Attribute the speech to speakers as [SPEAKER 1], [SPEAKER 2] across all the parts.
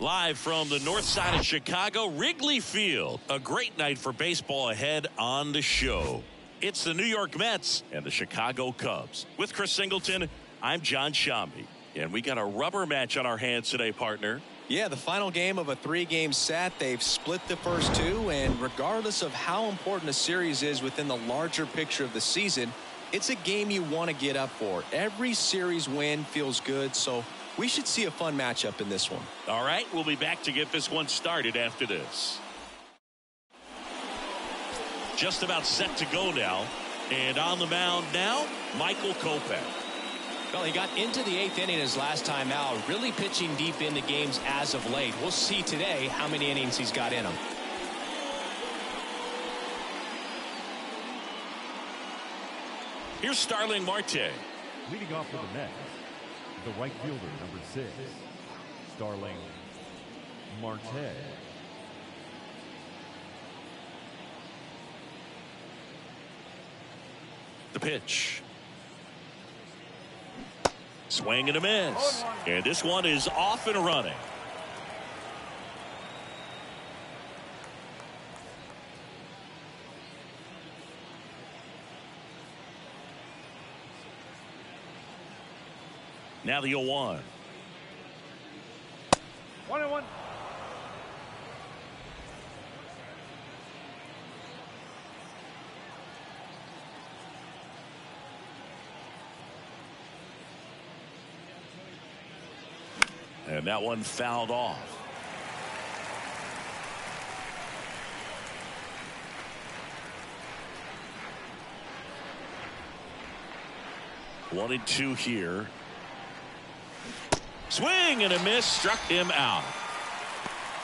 [SPEAKER 1] Live from the north side of Chicago, Wrigley Field. A great night for baseball ahead on the show. It's the New York Mets and the Chicago Cubs. With Chris Singleton, I'm John Shambi. And we got a rubber match on our hands today, partner.
[SPEAKER 2] Yeah, the final game of a 3-game set. They've split the first two, and regardless of how important a series is within the larger picture of the season, it's a game you want to get up for. Every series win feels good, so we should see a fun matchup in this one.
[SPEAKER 1] All right, we'll be back to get this one started after this. Just about set to go now. And on the mound now, Michael Kopech.
[SPEAKER 2] Well, he got into the 8th inning his last time out, really pitching deep into games as of late. We'll see today how many innings he's got in him.
[SPEAKER 1] Here's Starling Marte.
[SPEAKER 3] Leading off for the Mets, the right fielder, number 6, Starling Marte.
[SPEAKER 1] The pitch. Swing and a miss. And this one is off and running. Now the 0-1.
[SPEAKER 3] 1-1.
[SPEAKER 1] And that one fouled off. One and two here. Swing and a miss, struck him out.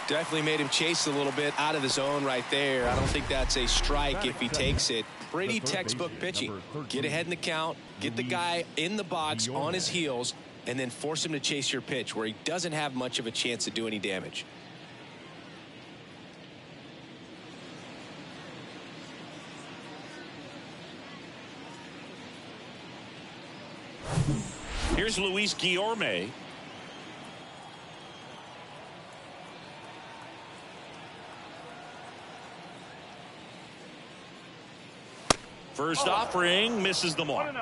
[SPEAKER 2] Definitely made him chase a little bit out of the zone right there. I don't think that's a strike if he takes it. Pretty textbook pitching. Get ahead in the count, get the guy in the box on his heels, and then force him to chase your pitch where he doesn't have much of a chance to do any damage.
[SPEAKER 1] Here's Luis Guillorme. First offering misses the mark.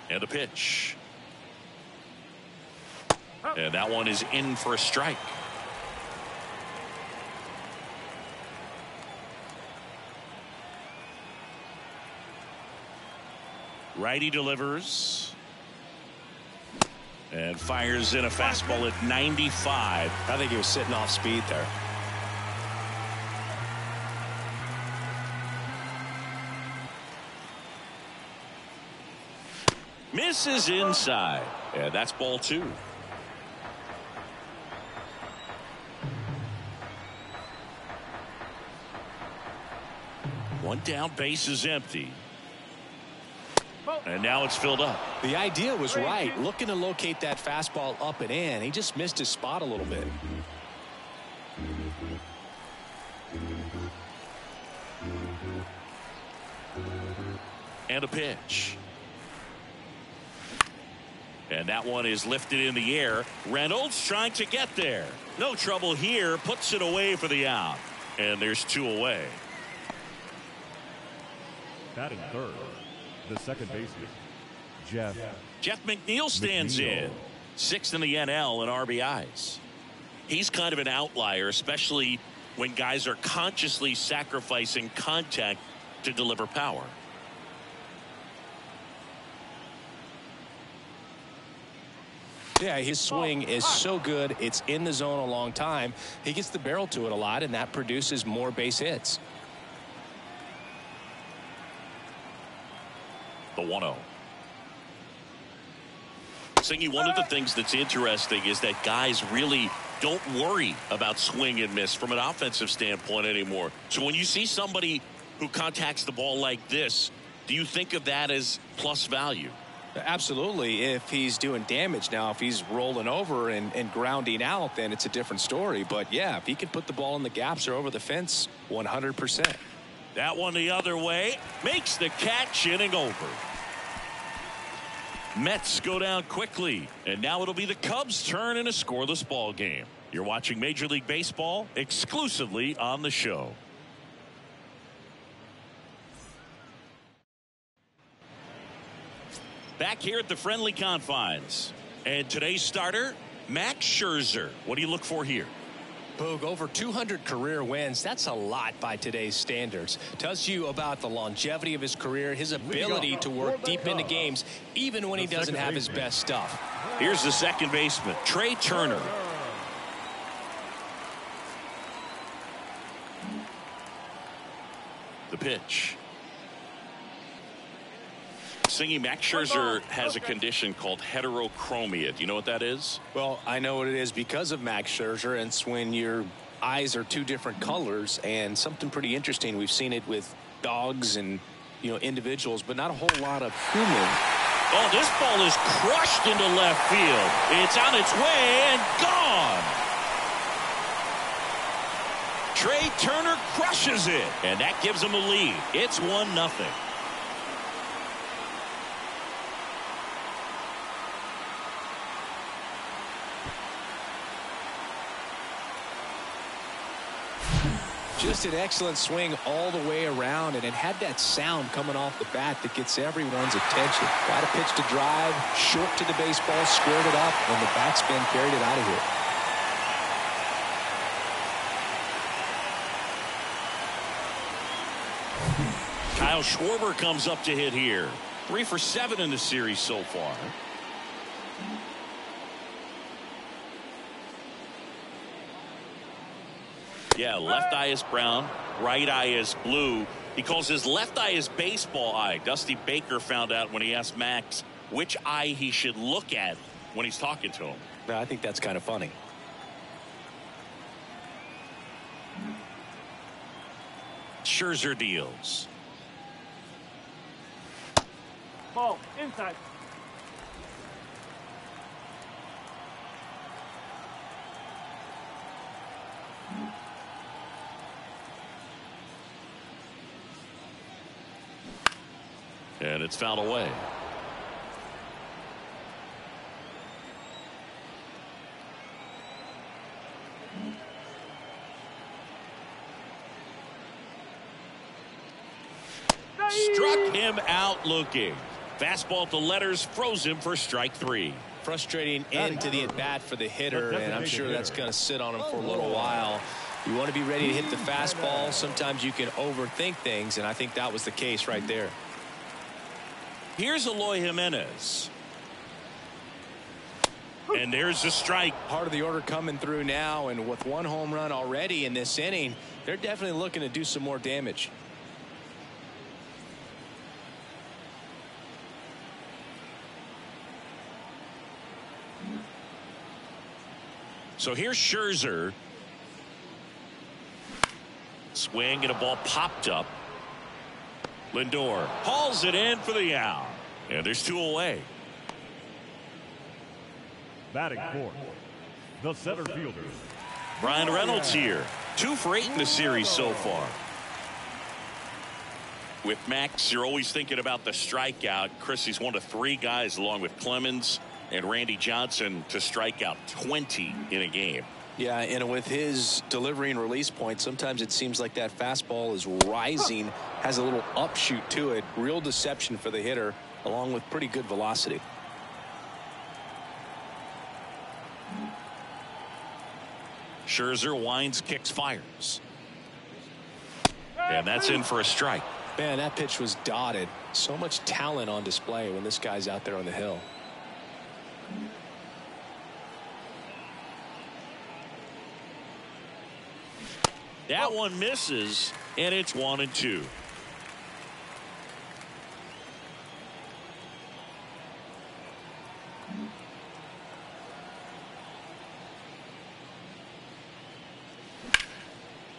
[SPEAKER 1] And a pitch. And that one is in for a strike. Righty delivers. And fires in a fastball at 95.
[SPEAKER 2] I think he was sitting off speed there.
[SPEAKER 1] Misses inside. And that's ball 2. One down, base is empty. And now it's filled up.
[SPEAKER 2] The idea was right, looking to locate that fastball up and in. He just missed his spot a little bit.
[SPEAKER 1] And a pitch. And that one is lifted in the air. Reynolds trying to get there. No trouble here. Puts it away for the out. And there's 2 away.
[SPEAKER 3] Batting third, the second baseman,
[SPEAKER 1] Jeff McNeil stands in. 6th in the NL in RBIs. He's kind of an outlier, especially when guys are consciously sacrificing contact to deliver power.
[SPEAKER 2] Yeah, his swing is so good. It's in the zone a long time. He gets the barrel to it a lot, and that produces more base hits.
[SPEAKER 1] The 1-0. Singy, one of the things that's interesting is that guys really don't worry about swing and miss from an offensive standpoint anymore. So when you see somebody who contacts the ball like this, do you think of that as plus value?
[SPEAKER 2] Absolutely, if he's doing damage. Now, if he's rolling over and grounding out, then it's a different story. But, yeah, if he can put the ball in the gaps or over the fence, 100%.
[SPEAKER 1] That one the other way. Makes the catch, inning over. Mets go down quickly. And now it'll be the Cubs' turn in a scoreless ball game. You're watching Major League Baseball exclusively on the show. Back here at the friendly confines. And today's starter, Max Scherzer. What do you look for here?
[SPEAKER 2] Boog, over 200 career wins. That's a lot by today's standards. Tells you about the longevity of his career, his ability to work deep into games, even when he doesn't have his best stuff.
[SPEAKER 1] Here's the second baseman, Trey Turner. The pitch. Singing, Max Scherzer has a condition called heterochromia. Do you know what that is?
[SPEAKER 2] Well, I know what it is because of Max Scherzer. And it's when your eyes are two different colors, and something pretty interesting. We've seen it with dogs and, individuals, but not a whole lot of humans.
[SPEAKER 1] Oh, this ball is crushed into left field. It's on its way and gone. Trey Turner crushes it, and that gives him a lead. It's 1-0.
[SPEAKER 2] Just an excellent swing all the way around, and it had that sound coming off the bat that gets everyone's attention. Got a pitch to drive, short to the baseball, squared it up, and the backspin carried it out of here.
[SPEAKER 1] Kyle Schwarber comes up to hit here. 3 for 7 in the series so far. Yeah, left eye is brown, right eye is blue. He calls his left eye his baseball eye. Dusty Baker found out when he asked Max which eye he should look at when he's talking to him.
[SPEAKER 2] Now, I think that's kind of funny.
[SPEAKER 1] Scherzer deals.
[SPEAKER 4] Ball inside.
[SPEAKER 1] And it's fouled away. Struck him out looking. Fastball to letters, froze him for strike 3.
[SPEAKER 2] Frustrating end to the at-bat for the hitter, and I'm sure that's going to sit on him for a little while. You want to be ready to hit the fastball. Sometimes you can overthink things, and I think that was the case right there.
[SPEAKER 1] Here's Eloy Jimenez. And there's the strike.
[SPEAKER 2] Part of the order coming through now, and with 1 home run already in this inning, they're definitely looking to do some more damage.
[SPEAKER 1] So here's Scherzer. Swing and a ball popped up. Lindor hauls it in for the out. And there's 2 away.
[SPEAKER 3] Batting fourth, the center fielder,
[SPEAKER 1] Brian Reynolds here. 2 for 8 in the series so far. With Max, you're always thinking about the strikeout. Chris, he's one of 3 guys along with Clemens and Randy Johnson to strike out 20 in a game.
[SPEAKER 2] Yeah, and with his delivery and release point, sometimes it seems like that fastball is rising, has a little upshoot to it. Real deception for the hitter, along with pretty good velocity.
[SPEAKER 1] Scherzer winds, kicks, fires. And that's in for a strike.
[SPEAKER 2] Man, that pitch was dotted. So much talent on display when this guy's out there on the hill.
[SPEAKER 1] That one misses, and it's 1-2.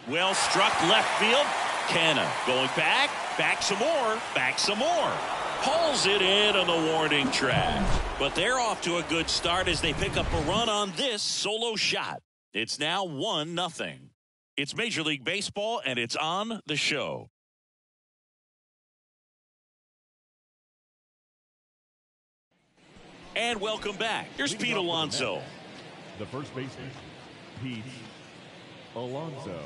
[SPEAKER 1] Well struck left field. Canna going back some more, back some more. Pulls it in on the warning track. But they're off to a good start as they pick up a run on this solo shot. It's now 1-0. It's Major League Baseball, and it's on the show. And welcome back. Here's Pete Alonso.
[SPEAKER 3] The first baseman, Pete Alonso.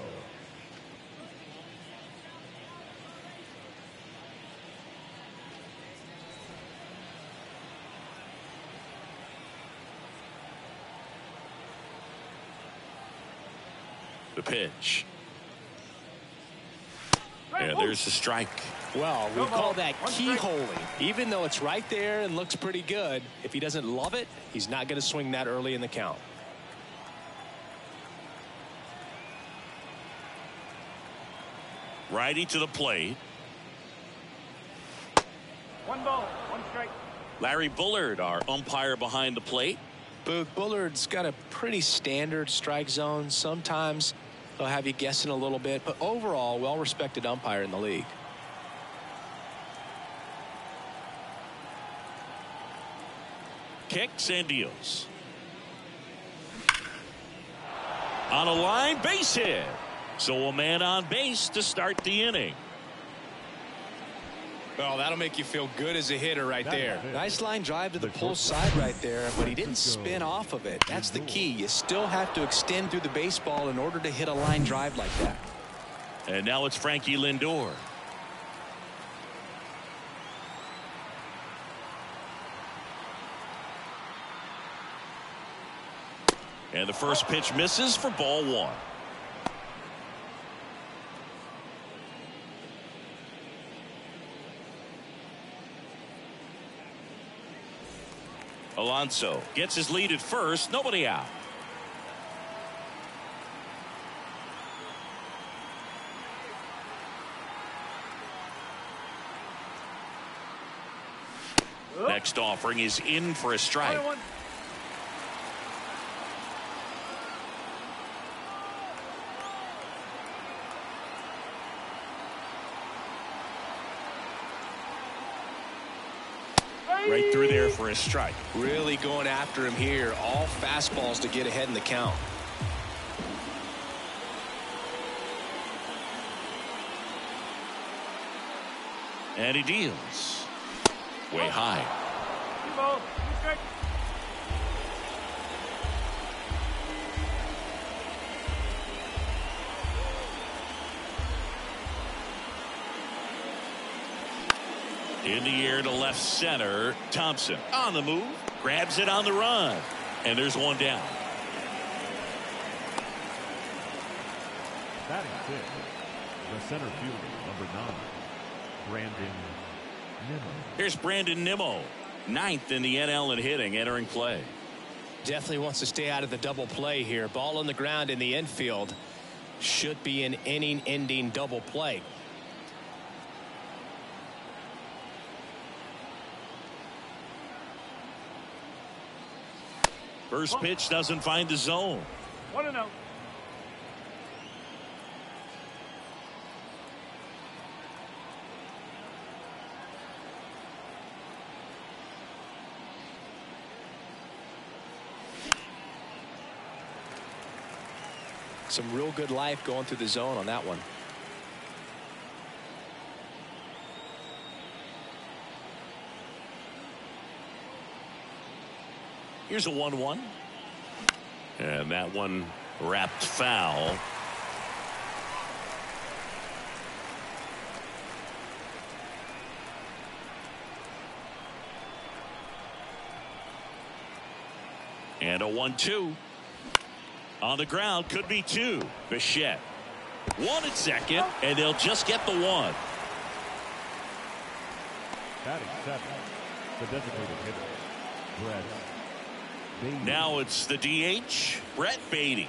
[SPEAKER 1] The pitch. And there's the strike.
[SPEAKER 2] Well, we call that keyholing. Even though it's right there and looks pretty good, if he doesn't love it, he's not going to swing that early in the count.
[SPEAKER 1] Righty to the plate.
[SPEAKER 4] 1 ball, 1 strike.
[SPEAKER 1] Larry Bullard, our umpire behind the plate.
[SPEAKER 2] Bullard's got a pretty standard strike zone. Sometimes he'll have you guessing a little bit, but overall, well-respected umpire in the league.
[SPEAKER 1] Kicks and deals. On a line, base hit. So a man on base to start the inning.
[SPEAKER 2] Well, that'll make you feel good as a hitter right there. Nice line drive to the pull side right there, but he didn't spin off of it. That's the key. You still have to extend through the baseball in order to hit a line drive like that.
[SPEAKER 1] And now it's Frankie Lindor. And the first pitch misses for ball 1. Alonso gets his lead at first. Nobody out. Next offering is in for a strike. Right through there for a strike.
[SPEAKER 2] Really going after him here. All fastballs to get ahead in the count.
[SPEAKER 1] And he deals. Way high.
[SPEAKER 4] 2 balls, 2 strikes.
[SPEAKER 1] In the air to left center. Thompson on the move. Grabs it on the run. And there's one down.
[SPEAKER 3] Batting fifth, the center fielder, number 9, Brandon Nimmo.
[SPEAKER 1] Here's Brandon Nimmo, 9th in the NL in hitting, entering play.
[SPEAKER 2] Definitely wants to stay out of the double play here. Ball on the ground in the infield. Should be an inning-ending double play.
[SPEAKER 1] First pitch doesn't find the zone.
[SPEAKER 4] 1-0.
[SPEAKER 2] Some real good life going through the zone on that one.
[SPEAKER 1] Here's a 1-1. And that one wrapped foul. And a 1-2. On the ground, could be 2. Bichette. 1 at second, and they'll just get the 1.
[SPEAKER 3] Batting 7, the designated hitter, Brett Baty.
[SPEAKER 1] Now it's the DH, Brett Baty.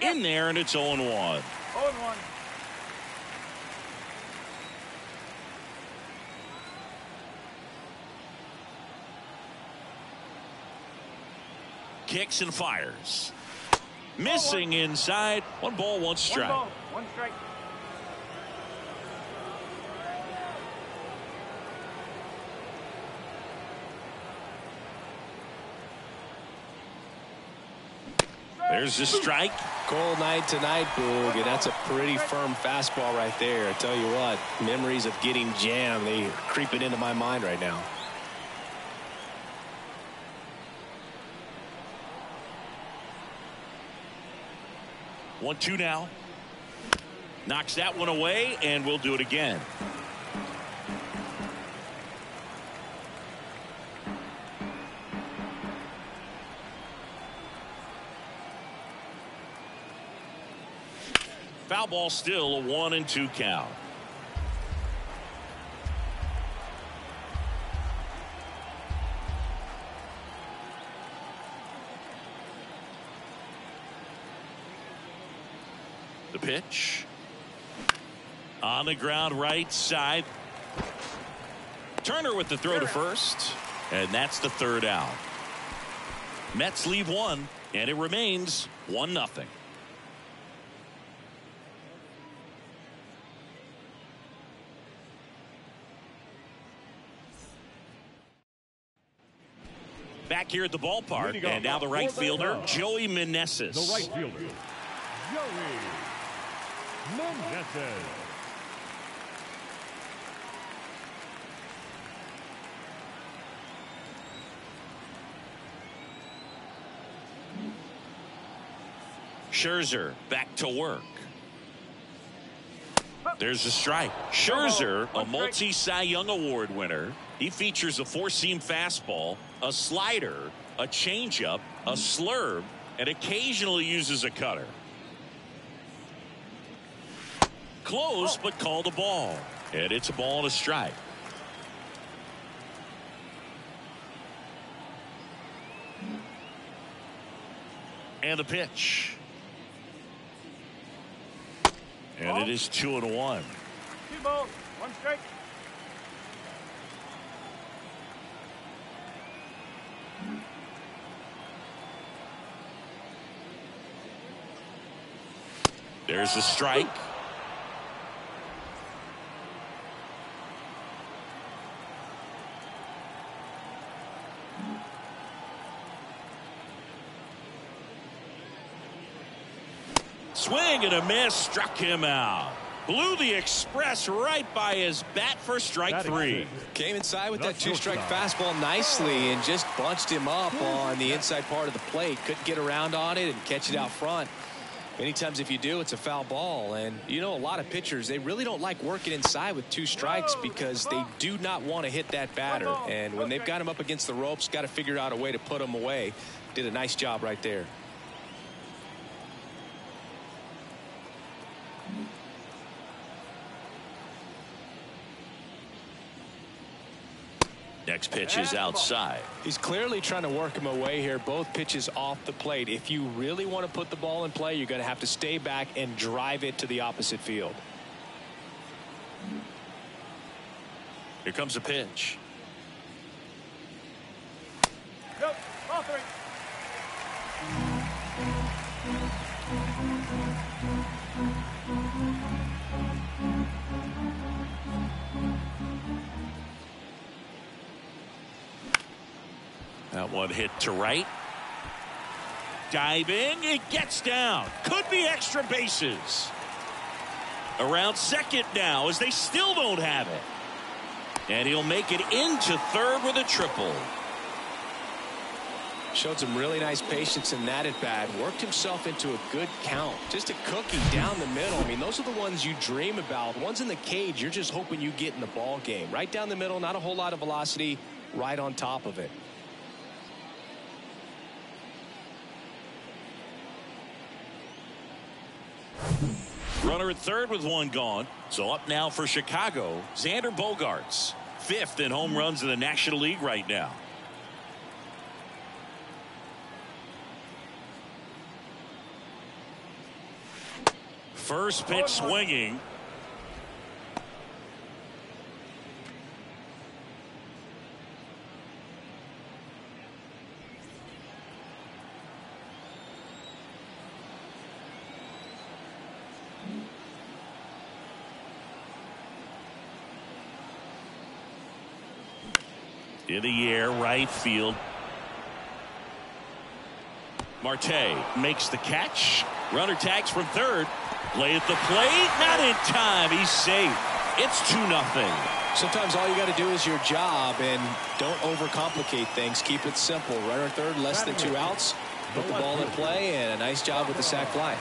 [SPEAKER 1] In there, and it's 0-1.
[SPEAKER 4] 0-1.
[SPEAKER 1] kicks and fires. Missing inside. 1 ball, 1 strike.
[SPEAKER 4] 1 ball, 1 strike.
[SPEAKER 1] There's the strike.
[SPEAKER 2] Cold night tonight, Boog, and that's a pretty firm fastball right there. I tell you what, memories of getting jammed, they are creeping into my mind right now.
[SPEAKER 1] One, two now. Knocks that one away, and we'll do it again. Foul ball, still a 1-2 count. The pitch. On the ground, right side. Turner with the throw to first. And that's the 3rd out. Mets leave 1, and it remains 1-0. Back here at the ballpark, and now the right fielder, Joey Meneses.
[SPEAKER 3] The right fielder, Joey Meneses.
[SPEAKER 1] Scherzer back to work. There's a strike. Scherzer, a multi-Cy Young Award winner. He features a 4-seam fastball, a slider, a changeup, a slurve, and occasionally uses a cutter. Close, but called a ball. And it's a ball and a strike. And the pitch. And it is 2-1.
[SPEAKER 4] 2 balls, 1 strike.
[SPEAKER 1] There's the strike. Swing and a miss, struck him out. Blew the express right by his bat for strike 3.
[SPEAKER 2] Came inside with that 2-strike fastball nicely and just bunched him up on the inside part of the plate. Couldn't get around on it and catch it out front. Many times if you do, it's a foul ball. And you know, a lot of pitchers, they really don't like working inside with 2 strikes because they do not want to hit that batter. And when they've got him up against the ropes, got to figure out a way to put him away. Did a nice job right there.
[SPEAKER 1] Next pitch is outside.
[SPEAKER 2] He's clearly trying to work him away here. Both pitches off the plate. If you really want to put the ball in play, you're going to have to stay back and drive it to the opposite field.
[SPEAKER 1] Here comes a pitch.
[SPEAKER 4] Nope, ball 3.
[SPEAKER 1] That one hit to right. Diving, it gets down. Could be extra bases. Around second now as they still don't have it. And he'll make it into third with a triple.
[SPEAKER 2] Showed some really nice patience in that at bat. Worked himself into a good count. Just a cookie down the middle. I mean, those are the ones you dream about. Ones in the cage, you're just hoping you get in the ball game. Right down the middle, not a whole lot of velocity. Right on top of it.
[SPEAKER 1] Runner at third with 1 gone. So up now for Chicago, Xander Bogaerts. 5th in home runs in the National League right now. First pitch swinging. In the air, right field. Marte makes the catch. Runner tags from third. Play at the plate. Not in time. He's safe. It's 2-0.
[SPEAKER 2] Sometimes all you got to do is your job, and don't overcomplicate things. Keep it simple. Runner third, less than 2 outs. Put the ball in play, and a nice job with the sac fly.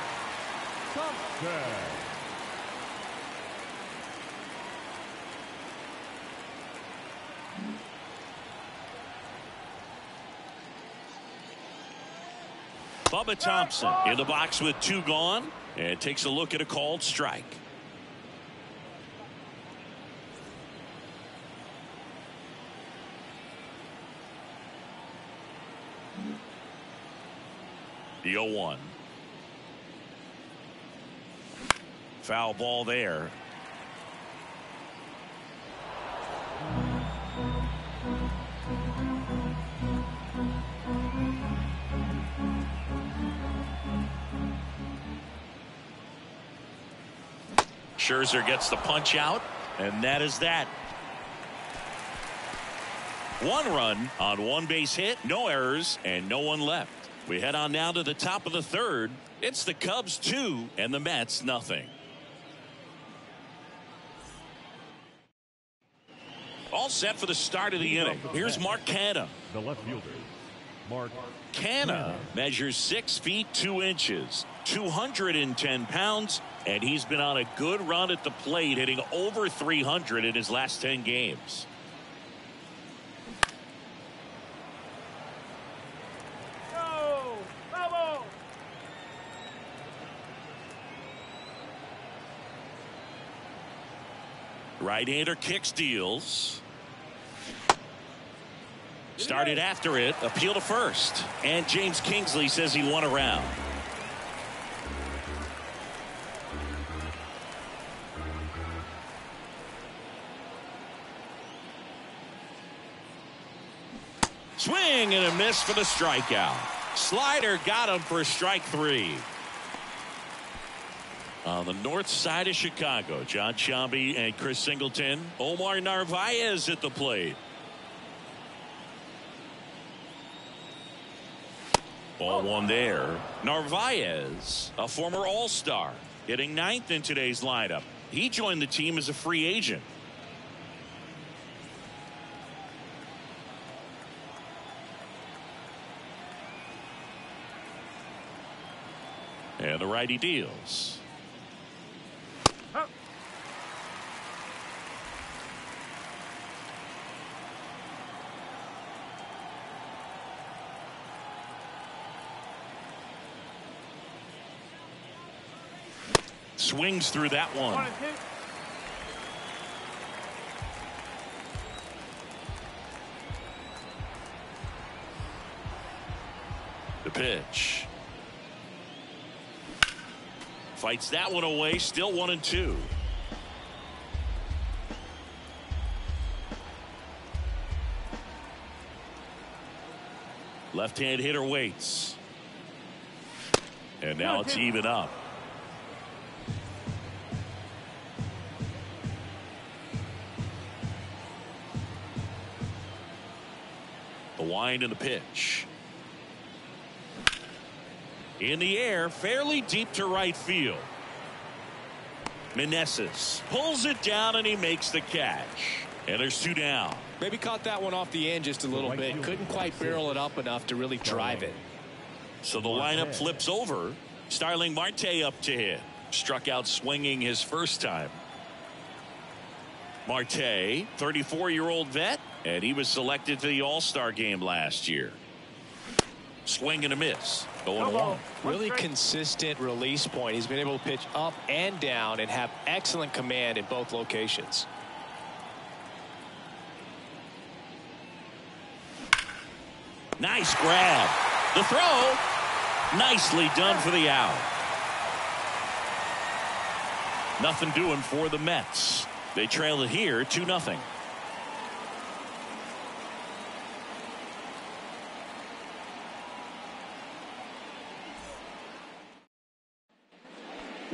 [SPEAKER 1] Bubba Thompson in the box with 2 gone, and takes a look at a called strike. The 0-1. Foul ball there. Scherzer gets the punch out, and that is that. 1 run on 1 base hit, no errors, and no one left. We head on now to the top of the third. It's the Cubs 2 and the Mets nothing. All set for the start of the inning. Here's Mark Canha.
[SPEAKER 3] The left fielder, Mark
[SPEAKER 1] Canha measures 6 feet 2 inches, 210 pounds, and he's been on a good run at the plate, hitting over 300 in his last 10 games.
[SPEAKER 4] Go! Bravo!
[SPEAKER 1] Right-hander kicks, deals. Started after it, appeal to first, and James Kingsley says he won a round. Swing and a miss for the strikeout. Slider got him for strike 3. On the north side of Chicago, John Sciambi and Chris Singleton. Omar Narvaez at the plate. Ball 1 there. Narvaez, a former All-Star, hitting 9th in today's lineup. He joined the team as a free agent. And the righty deals.
[SPEAKER 4] Up.
[SPEAKER 1] Swings through that 1.
[SPEAKER 4] 1 and 2.
[SPEAKER 1] The pitch. Fights that one away. Still 1 and 2. Left-hand hitter waits. And now it's even up. The wind and the pitch. In the air, fairly deep to right field. Meneses pulls it down and he makes the catch. And there's 2 down.
[SPEAKER 2] Maybe caught that one off the end just a little bit. Couldn't quite barrel it up enough to really drive it.
[SPEAKER 1] So the lineup flips over. Starling Marte up to hit. Struck out swinging his first time. Marte, 34-year-old vet, and he was selected to the All-Star game last year. Swing and a miss. Going 1.
[SPEAKER 2] Really consistent release point. He's been able to pitch up and down and have excellent command in both locations.
[SPEAKER 1] Nice grab. The throw. Nicely done for the out. Nothing doing for the Mets. They trail it here 2-0.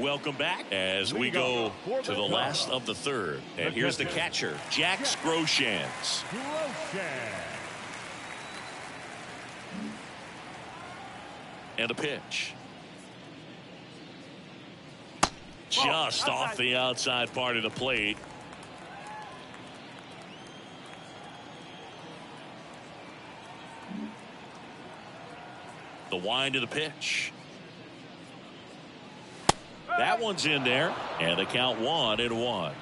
[SPEAKER 1] Welcome back as we go to the last of the third. And here's the catcher, Jack Groshans. And a pitch. Just off the outside part of the plate. The wind of the pitch. That one's in there, and the count 1-1.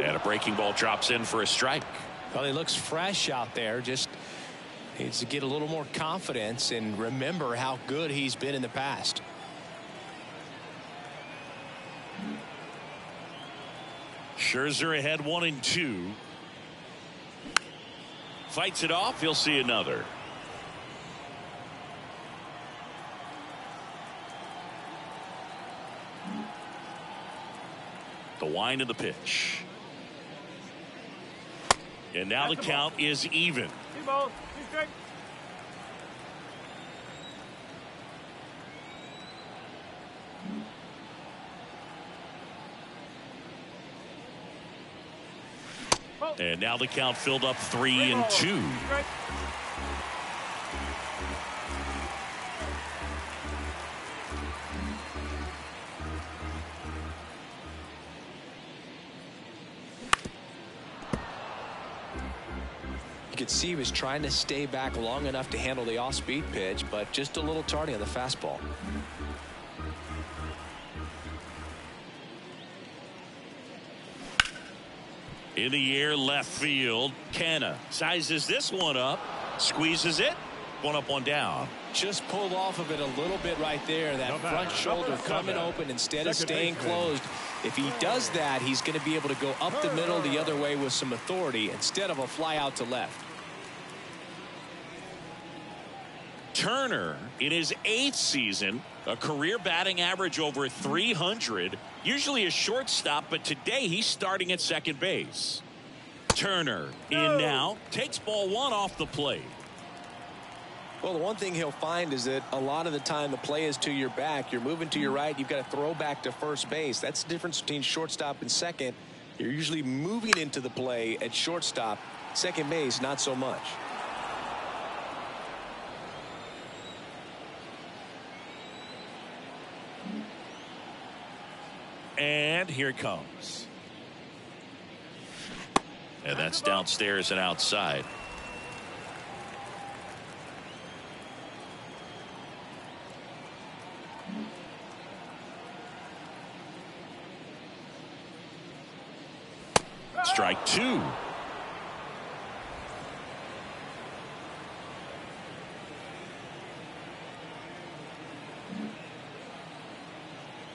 [SPEAKER 1] And a breaking ball drops in for a strike.
[SPEAKER 2] Well, he looks fresh out there. Just needs to get a little more confidence and remember how good he's been in the past.
[SPEAKER 1] Scherzer ahead 1-2. Fights it off. He'll see another. The wind of the pitch. And now the count is even. And now the count filled up 3-2.
[SPEAKER 2] You could see he was trying to stay back long enough to handle the off-speed pitch, but just a little tardy on the fastball.
[SPEAKER 1] In the air, left field. Canna sizes this one up, squeezes it. One up, one down.
[SPEAKER 2] Just pulled off of it a little bit right there. That front shoulder coming open instead of staying closed. If he does that, he's going to be able to go up the middle the other way with some authority instead of a fly out to left.
[SPEAKER 1] Turner, in his 8th season, a career batting average over 300, usually a shortstop, but today he's starting at second base. Turner in now, takes ball 1 off the plate.
[SPEAKER 2] Well, the one thing he'll find is that a lot of the time the play is to your back. You're moving to your right. You've got to throw back to first base. That's the difference between shortstop and second. You're usually moving into the play at shortstop. Second base, not so much.
[SPEAKER 1] And here it comes. And that's downstairs and outside. Strike 2.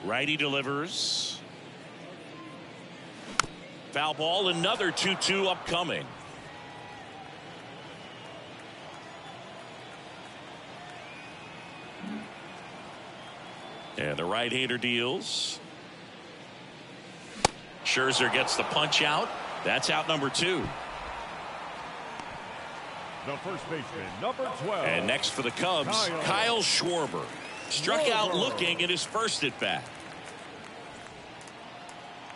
[SPEAKER 1] Righty delivers. Foul ball, another 2-2 upcoming. And the right-hander deals. Scherzer gets the punch out. That's out number 2.
[SPEAKER 3] The first baseman, number 12.
[SPEAKER 1] And next for the Cubs, Kyle Schwarber. Struck out looking at his first at bat.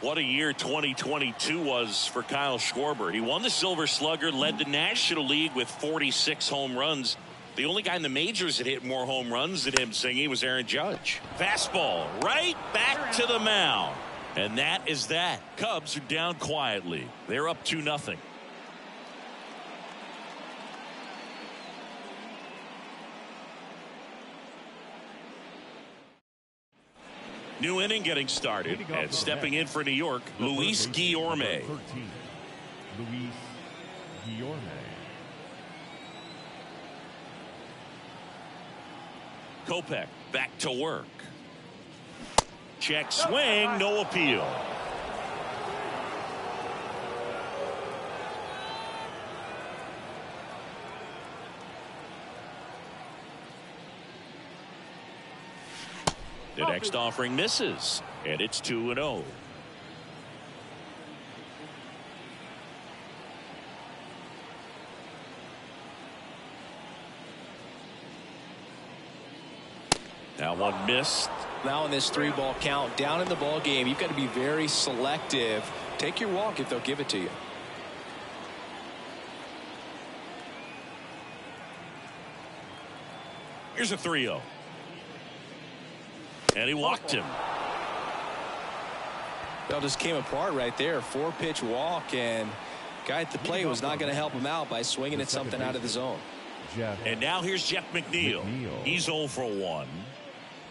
[SPEAKER 1] What a year 2022 was for Kyle Schwarber. He won the Silver Slugger, led the National League with 46 home runs. The only guy in the majors that hit more home runs than him, Singy, was Aaron Judge. Fastball right back to the mound. And that is that. Cubs are down quietly. They're up 2-0. New inning getting started, and stepping in for New York, Luis Guillorme.
[SPEAKER 3] Luis Guillorme.
[SPEAKER 1] Kopech back to work. Check swing, no appeal. The next offering misses, and it's 2-0. Now one missed.
[SPEAKER 2] Now in this 3-ball count, down in the ball game, you've got to be very selective. Take your walk if they'll give it to you.
[SPEAKER 1] Here's a 3-0. And he walked him.
[SPEAKER 2] That just came apart right there. 4-pitch walk, and guy at the plate was not going to help him out by swinging at something out of the zone.
[SPEAKER 1] And now here's Jeff McNeil. He's 0 for 1.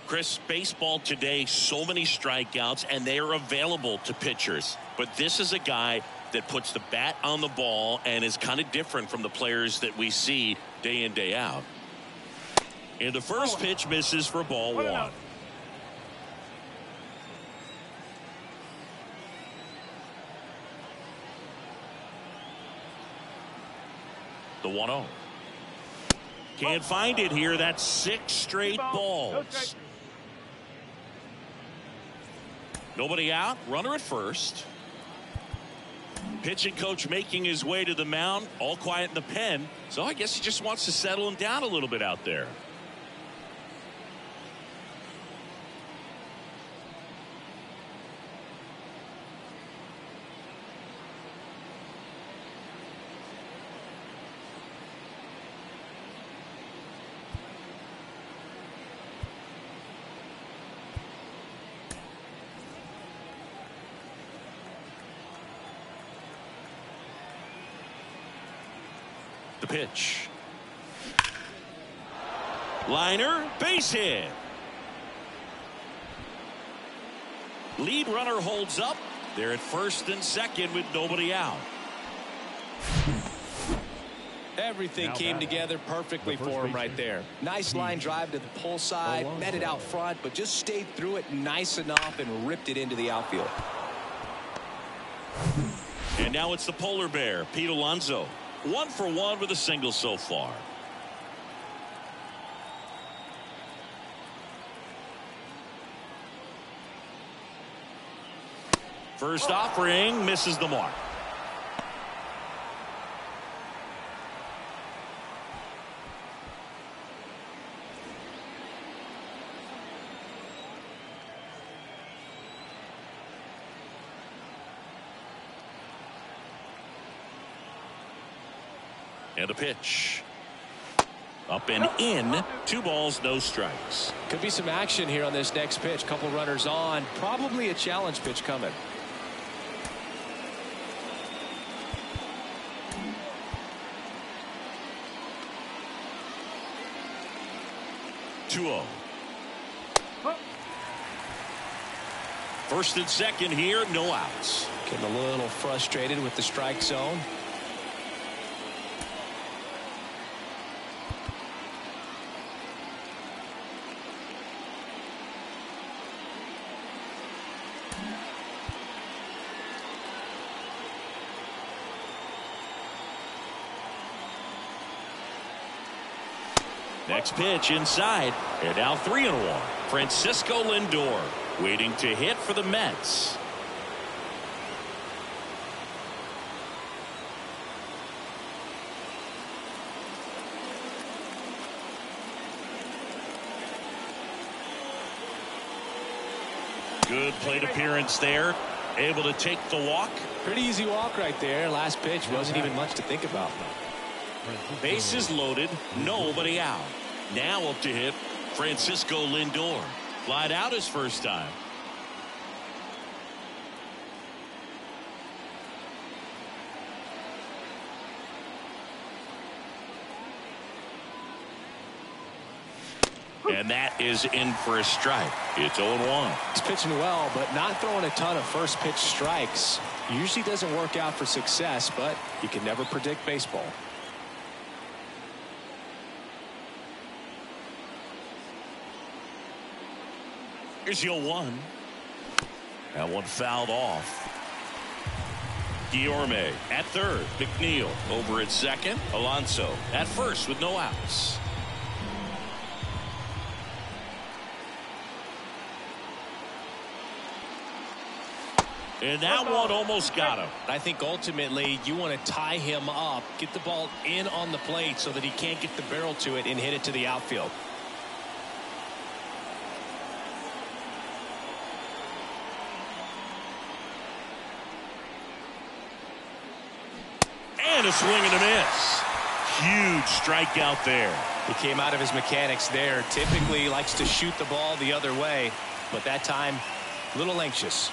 [SPEAKER 1] Chris, baseball today, so many strikeouts, and they are available to pitchers. But this is a guy that puts the bat on the ball and is kind of different from the players that we see day in, day out. And the first pitch misses for ball 1. The 1-0. Can't find it here. That's 6 straight balls. Nobody out. Runner at first. Pitching coach making his way to the mound. All quiet in the pen. So I guess he just wants to settle him down a little bit out there. The pitch. Liner, base hit. Lead runner holds up. They're at first and second with nobody out.
[SPEAKER 2] Everything came together perfectly for him right there. Nice line drive to the pull side, met it out front, but just stayed through it nice enough and ripped it into the outfield.
[SPEAKER 1] And now it's the polar bear, Pete Alonso. 1 for 1 with a single so far. First offering misses the mark. And a pitch. Up and in. 2 balls, no strikes.
[SPEAKER 2] Could be some action here on this next pitch. Couple runners on. Probably a challenge pitch coming.
[SPEAKER 1] First and second here, no outs.
[SPEAKER 2] Getting a little frustrated with the strike zone.
[SPEAKER 1] Next pitch inside. And now 3-1. Francisco Lindor waiting to hit for the Mets. Good plate appearance there. Able to take the walk.
[SPEAKER 2] Pretty easy walk right there. Last pitch wasn't even much to think about.
[SPEAKER 1] Bases loaded. Nobody out. Now up to hit Francisco Lindor. Flied out his first time. And that is in for a strike. It's 0-1.
[SPEAKER 2] He's pitching well, but not throwing a ton of first pitch strikes. Usually doesn't work out for success, but you can never predict baseball.
[SPEAKER 1] Here's the 0-1. That one fouled off. Guillorme at third. McNeil over at second. Alonso at first with no outs. And that one almost got him.
[SPEAKER 2] I think ultimately you want to tie him up, get the ball in on the plate so that he can't get the barrel to it and hit it to the outfield.
[SPEAKER 1] And a swing and a miss. Huge strikeout there.
[SPEAKER 2] He came out of his mechanics there. Typically likes to shoot the ball the other way, but that time a little anxious.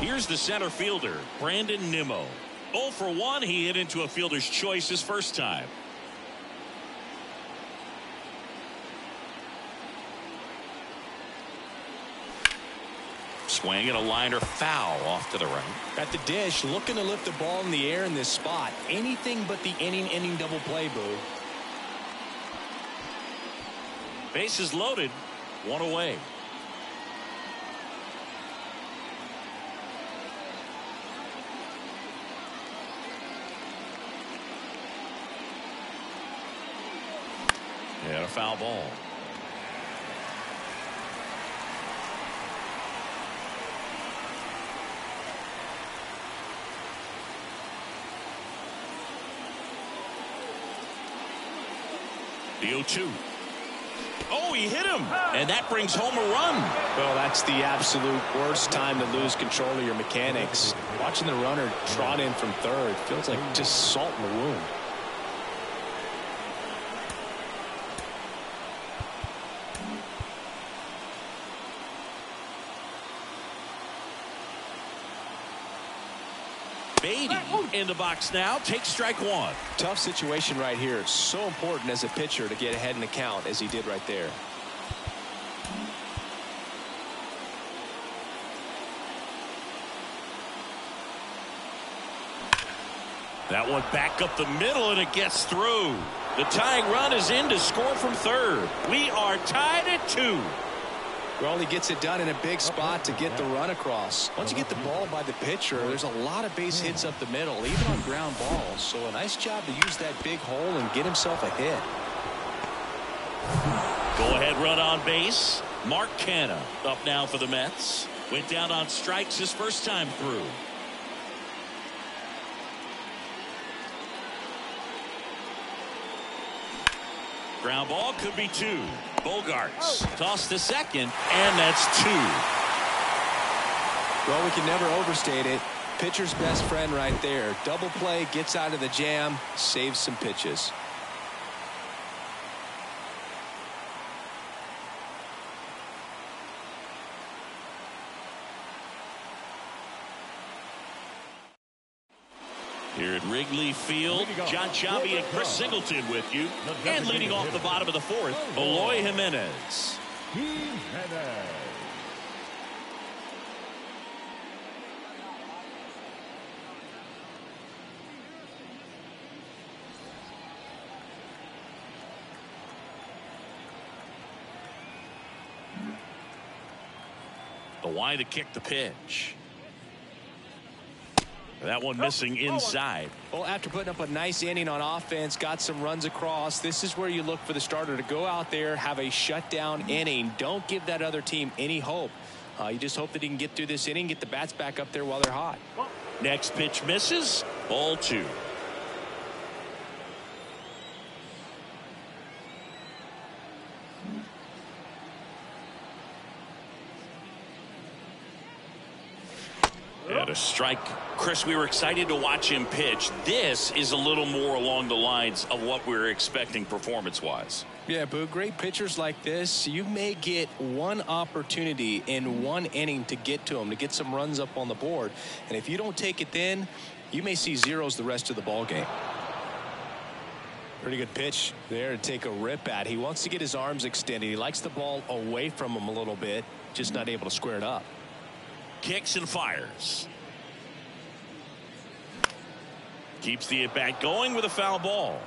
[SPEAKER 1] Here's the center fielder, Brandon Nimmo. 0 for 1. He hit into a fielder's choice his first time. Swing and a liner foul off to the right.
[SPEAKER 2] At the dish, looking to lift the ball in the air in this spot. Anything but the inning double play, Boo.
[SPEAKER 1] Bases loaded. 1 away. And a foul ball. The 0-2. Oh, he hit him, and that brings home a run.
[SPEAKER 2] Well, that's the absolute worst time to lose control of your mechanics. Watching the runner trot in from third feels like just salt in the wound.
[SPEAKER 1] Beatty in the box now. Takes strike 1.
[SPEAKER 2] Tough situation right here. So important as a pitcher to get ahead in the count as he did right there.
[SPEAKER 1] That one back up the middle, and it gets through. The tying run is in to score from third. We are tied at 2.
[SPEAKER 2] Well, he gets it done in a big spot to get the run across. Once you get the ball by the pitcher, there's a lot of base hits up the middle, even on ground balls. So a nice job to use that big hole and get himself a hit.
[SPEAKER 1] Go ahead run on base. Mark Canha up now for the Mets. Went down on strikes his first time through. Ground ball could be 2. Bogarts toss to second, and that's 2.
[SPEAKER 2] Well, we can never overstate it. Pitcher's best friend right there. Double play, gets out of the jam, saves some pitches.
[SPEAKER 1] Here at Wrigley Field, Jon Sciambi and Chris Singleton with you. And leading off the bottom of the 4th, Eloy Jimenez. The wide to kick the pitch. That one missing inside.
[SPEAKER 2] Well, after putting up a nice inning on offense, got some runs across, this is where you look for the starter to go out there, have a shutdown inning. Don't give that other team any hope. You just hope that he can get through this inning, get the bats back up there while they're hot.
[SPEAKER 1] Next pitch misses. Ball 2. And a strike. Chris, we were excited to watch him pitch. This is a little more along the lines of what we were expecting performance-wise.
[SPEAKER 2] Yeah, Boo, great pitchers like this, you may get one opportunity in one inning to get to them, to get some runs up on the board. And if you don't take it then, you may see zeros the rest of the ball game. Pretty good pitch there to take a rip at. He wants to get his arms extended. He likes the ball away from him a little bit, just not able to square it up.
[SPEAKER 1] Kicks and fires. Keeps the at-bat going with a foul ball.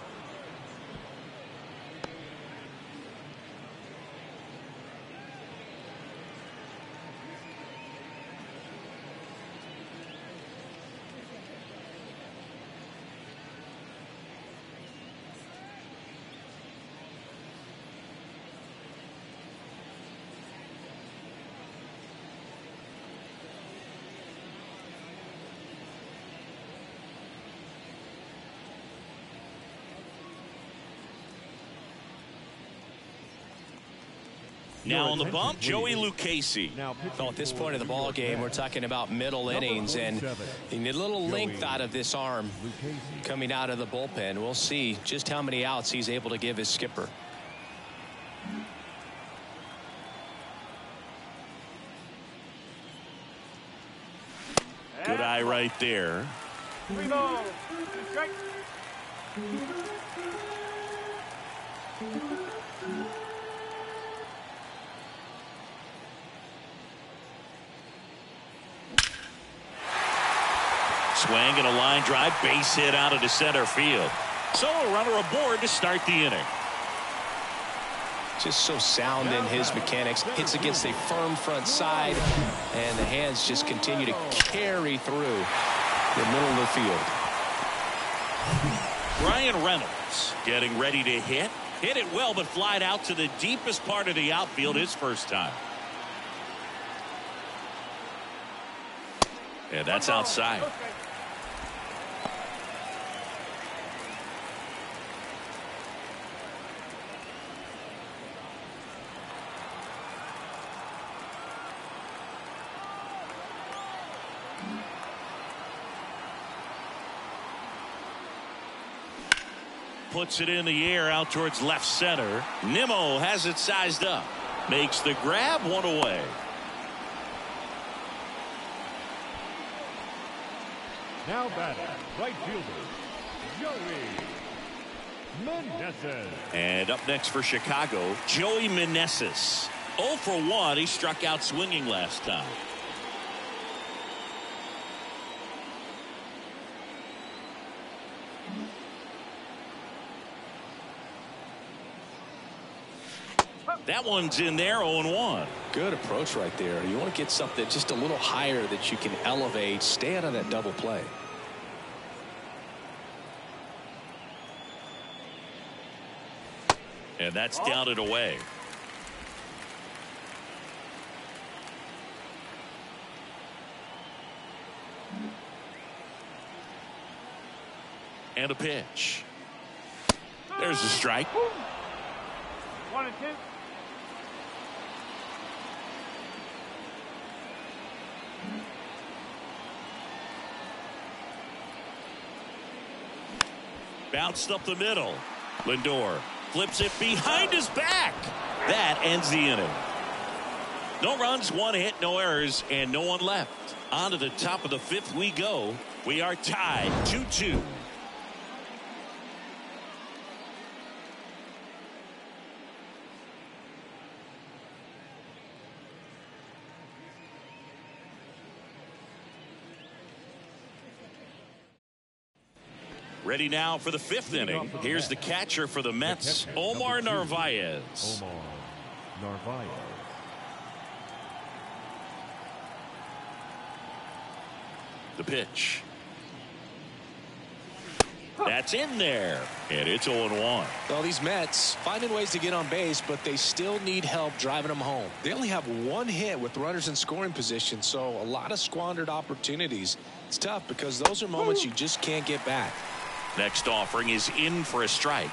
[SPEAKER 1] Now on the bump, Joey Lucchesi.
[SPEAKER 2] Well, at this point of the ball game, we're talking about middle innings, and you need a little length out of this arm coming out of the bullpen. We'll see just how many outs he's able to give his skipper.
[SPEAKER 1] Good eye right there.
[SPEAKER 4] 3 balls, 2 strikes.
[SPEAKER 1] Swing and a line drive, base hit out into center field. So a runner aboard to start the inning.
[SPEAKER 2] Just so sound in his mechanics. Hits against a firm front side, and the hands just continue to carry through the middle of the field.
[SPEAKER 1] Ryan Reynolds getting ready to hit. Hit it well, but flied out to the deepest part of the outfield his first time. And that's outside. Puts it in the air out towards left center. Nimmo has it sized up. Makes the grab, 1 away.
[SPEAKER 3] Now batting, right fielder, Joey Meneses.
[SPEAKER 1] And up next for Chicago, Joey Meneses. 0 for 1. He struck out swinging last time. That one's in there, 0-1.
[SPEAKER 2] Good approach right there. You want to get something just a little higher that you can elevate. Stay out of that double play.
[SPEAKER 1] And that's down and away. And a pitch. There's a strike.
[SPEAKER 4] 1 and 2.
[SPEAKER 1] Bounced up the middle. Lindor flips it behind his back. That ends the inning. No runs, 1 hit, no errors, and no one left. On to the top of the 5th we go. We are tied 2-2. Ready now for the 5th inning. Here's the catcher for the Mets, Omar Narvaez.
[SPEAKER 3] Omar Narvaez.
[SPEAKER 1] The pitch. That's in there. And it's 0-1.
[SPEAKER 2] Well, these Mets finding ways to get on base, but they still need help driving them home. They only have 1 hit with runners in scoring position, so a lot of squandered opportunities. It's tough because those are moments you just can't get back.
[SPEAKER 1] Next offering is in for a strike.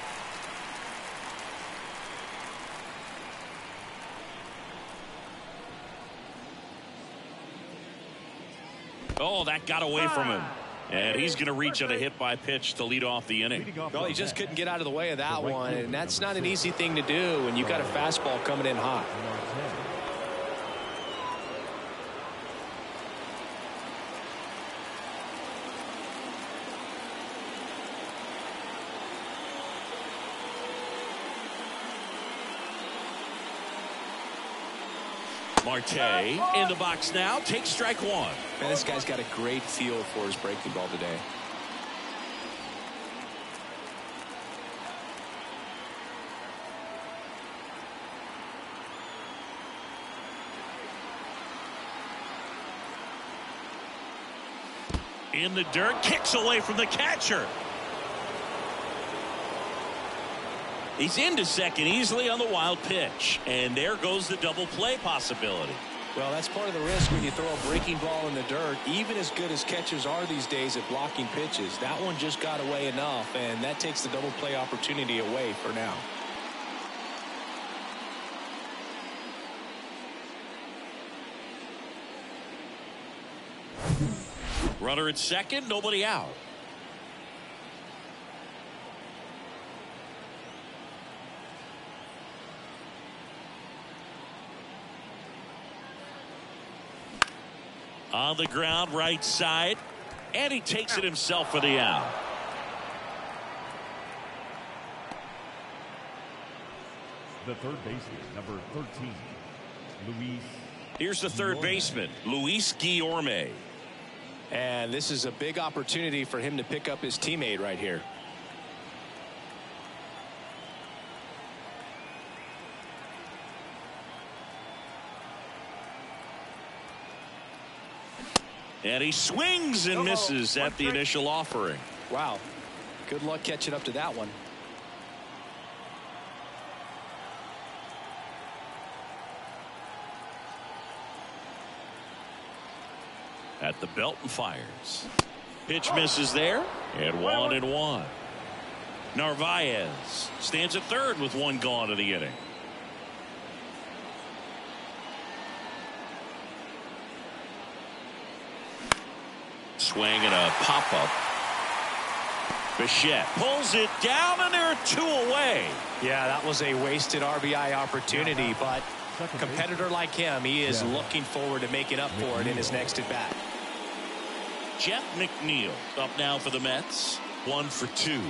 [SPEAKER 1] Oh, that got away from him. And he's going to reach on a hit by pitch to lead off the inning.
[SPEAKER 2] Well, he just couldn't get out of the way of that one, and that's not an easy thing to do when you've got a fastball coming in hot.
[SPEAKER 1] Marte in the box now. Takes strike 1.
[SPEAKER 2] Man, this guy's got a great feel for his breaking ball today.
[SPEAKER 1] In the dirt, kicks away from the catcher. He's into second easily on the wild pitch. And there goes the double play possibility.
[SPEAKER 2] Well, that's part of the risk when you throw a breaking ball in the dirt. Even as good as catchers are these days at blocking pitches, that one just got away enough, and that takes the double play opportunity away for now.
[SPEAKER 1] Runner at second, nobody out. On the ground, right side, and he takes it himself for the out.
[SPEAKER 3] The third baseman, number 13, Luis.
[SPEAKER 1] Here's the third baseman, Luis Guillorme.
[SPEAKER 2] And this is a big opportunity for him to pick up his teammate right here.
[SPEAKER 1] And he swings and misses at the initial offering.
[SPEAKER 2] Wow. Good luck catching up to that one.
[SPEAKER 1] At the belt and fires. Pitch misses there, and 1-1. Narvaez stands at third with one gone in the inning. Swing and a pop-up. Bichette pulls it down, and there are two away.
[SPEAKER 2] Yeah, that was a wasted RBI opportunity, but a competitor like him, he is looking forward to making up for it in his next at-bat.
[SPEAKER 1] Jeff McNeil up now for the Mets. 1 for 2.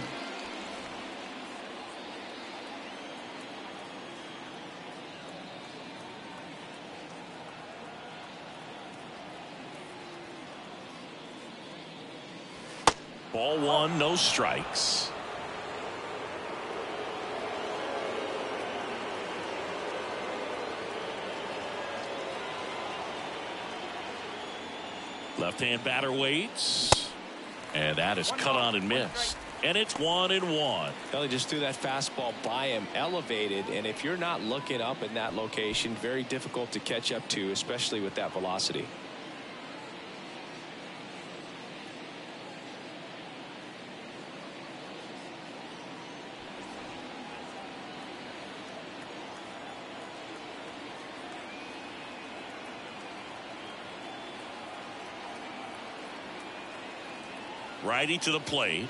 [SPEAKER 1] Ball 1, no strikes. Left-hand batter waits, and that is cut on and missed, and it's 1-1.
[SPEAKER 2] Well, he just threw that fastball by him, elevated, and if you're not looking up in that location, very difficult to catch up to, especially with that velocity.
[SPEAKER 1] Righty to the plate.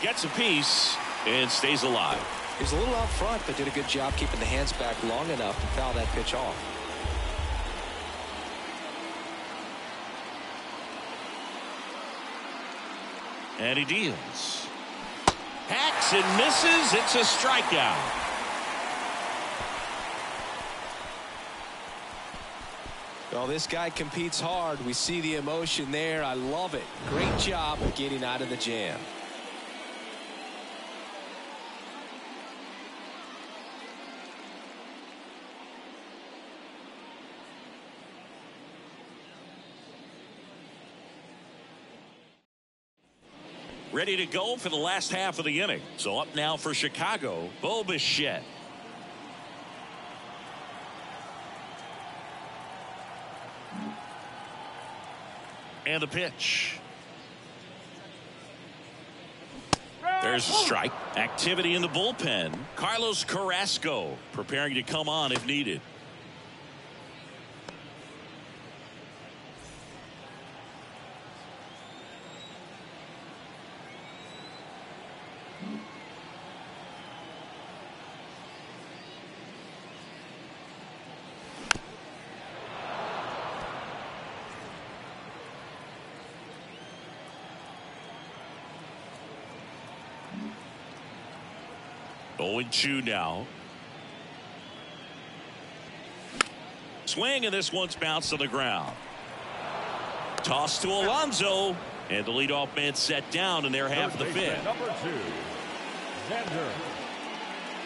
[SPEAKER 1] Gets a piece and stays alive.
[SPEAKER 2] He's a little out front, but did a good job keeping the hands back long enough to foul that pitch off.
[SPEAKER 1] And he deals. Hacks and misses. It's a strikeout.
[SPEAKER 2] Well, this guy competes hard. We see the emotion there. I love it. Great job of getting out of the jam.
[SPEAKER 1] Ready to go for the last half of the inning. So up now for Chicago, Bo Bichette. And the pitch. There's a strike. Activity in the bullpen. Carlos Carrasco preparing to come on if needed. Oh, 0-2 now. Swing, and this one's bounced to the ground. Toss to Alonso, and the leadoff man set down in their half of the fifth.
[SPEAKER 3] Number 2, Xander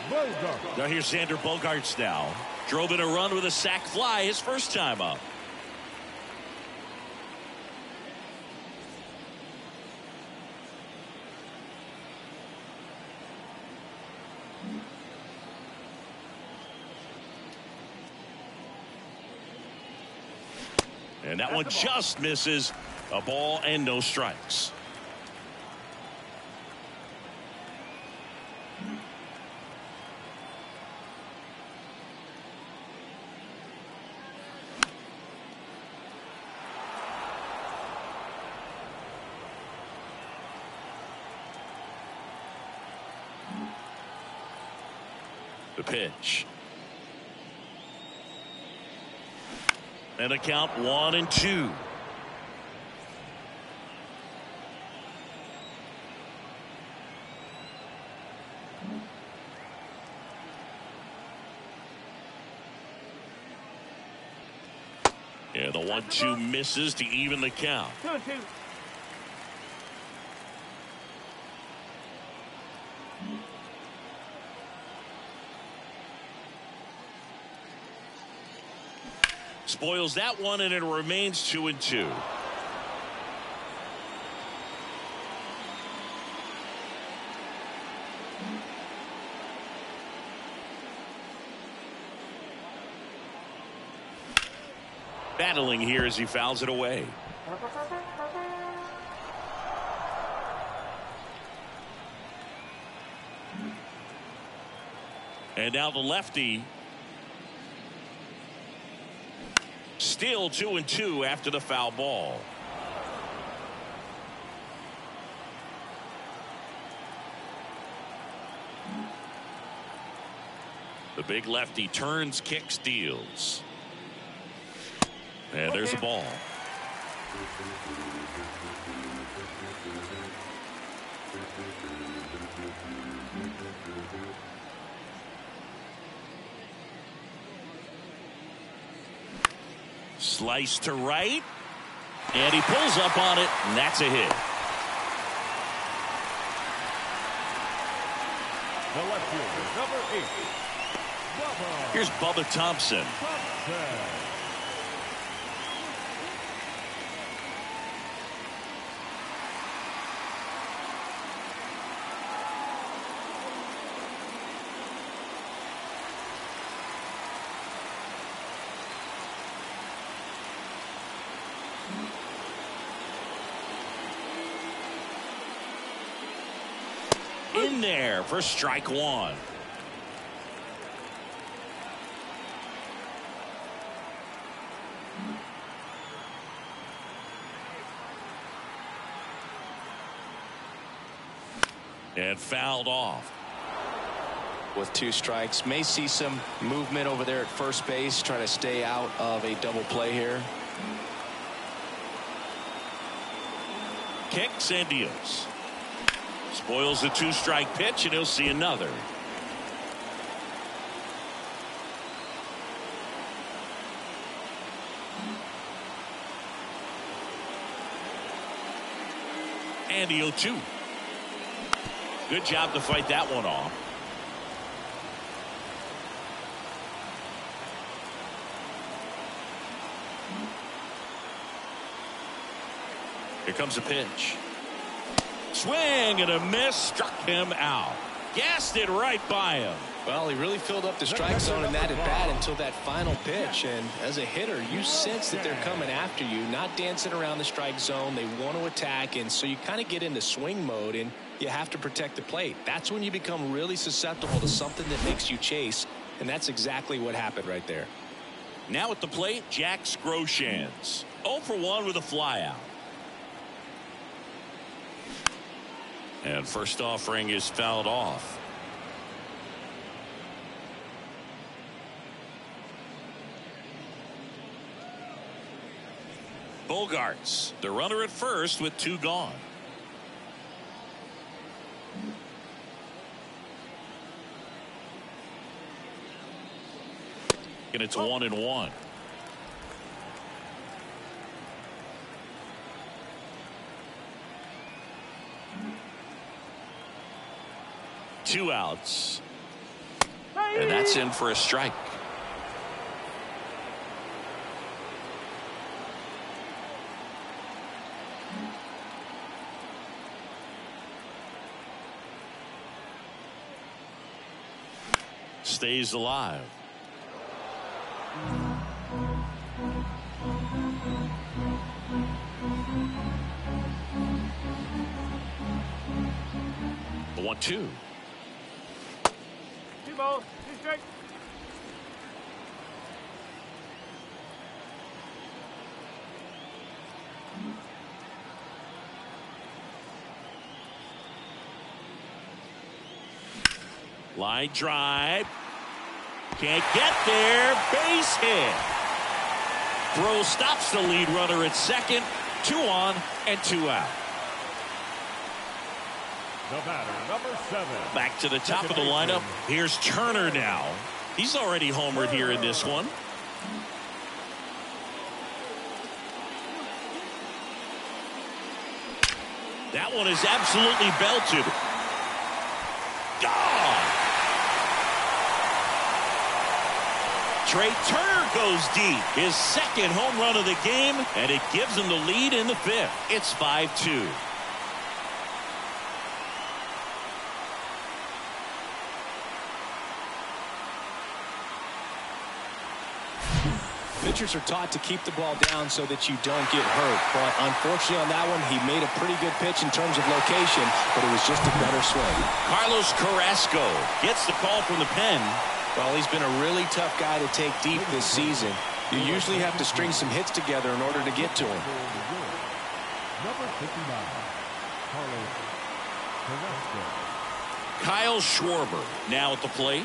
[SPEAKER 3] Bogaerts.
[SPEAKER 1] Now here's Xander Bogaerts now. Drove in a run with a sac fly his first time up. And that one just misses. A ball and no strikes. The pitch. And a count 1-2. Yeah, the 1-2 misses to even the count.
[SPEAKER 4] 2-2.
[SPEAKER 1] Spoils that one, and it remains 2-2. Battling here as he fouls it away. And now the lefty. Still 2-2 after the foul ball. The big lefty turns, kicks, deals. And there's a ball. Slice to right, and he pulls up on it, and that's a hit.
[SPEAKER 3] The left fielder, number 8, Bubba.
[SPEAKER 1] Here's Bubba Thompson. In there for strike one. And fouled off.
[SPEAKER 2] With 2 strikes, may see some movement over there at first base, trying to stay out of a double play here.
[SPEAKER 1] Kicks and deals. Spoils the 2-strike pitch, and he'll see another. And the 0-2. Good job to fight that one off. Here comes a pitch. Swing and a miss, struck him out. Gassed it right by him.
[SPEAKER 2] Well, he really filled up the strike zone in that at bat until that final pitch. And as a hitter, you sense that they're coming after you, not dancing around the strike zone. They want to attack, and so you kind of get into swing mode, and you have to protect the plate. That's when you become really susceptible to something that makes you chase, and that's exactly what happened right there.
[SPEAKER 1] Now at the plate, Jack Groshans. 0 for 1 with a flyout. And first offering is fouled off. Bogarts, the runner at first with 2 gone. And it's 1-1. Two outs. And that's in for a strike. Stays alive. 1-2.
[SPEAKER 4] 2 balls, 2 strikes.
[SPEAKER 1] Line drive. Can't get there. Base hit. Throw stops the lead runner at second. 2 on and 2 out.
[SPEAKER 3] The batter, number 7.
[SPEAKER 1] Back to the top of the lineup. Here's Turner now. He's already homered here in this one. That one is absolutely belted. Gone. Trey Turner goes deep. His second home run of the game, and it gives him the lead in the 5th. It's 5-2.
[SPEAKER 2] Pitchers are taught to keep the ball down so that you don't get hurt. But unfortunately on that one, he made a pretty good pitch in terms of location, but it was just a better swing.
[SPEAKER 1] Carlos Carrasco gets the call from the pen.
[SPEAKER 2] Well, he's been a really tough guy to take deep this season. You usually have to string some hits together in order to get to him.
[SPEAKER 3] Number 59, Carlos Carrasco.
[SPEAKER 1] Kyle Schwarber now at the plate.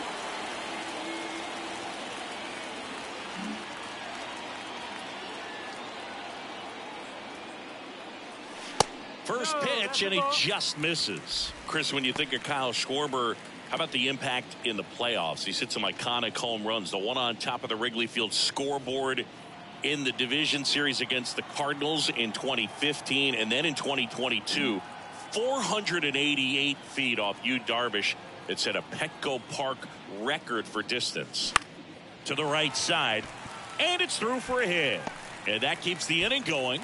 [SPEAKER 1] First pitch, and he just misses. Chris, when you think of Kyle Schwarber, how about the impact in the playoffs? He's hit some iconic home runs. The one on top of the Wrigley Field scoreboard in the division series against the Cardinals in 2015, and then in 2022, 488 feet off Yu Darvish. It set a Petco Park record for distance. To the right side, and it's through for a hit. And that keeps the inning going.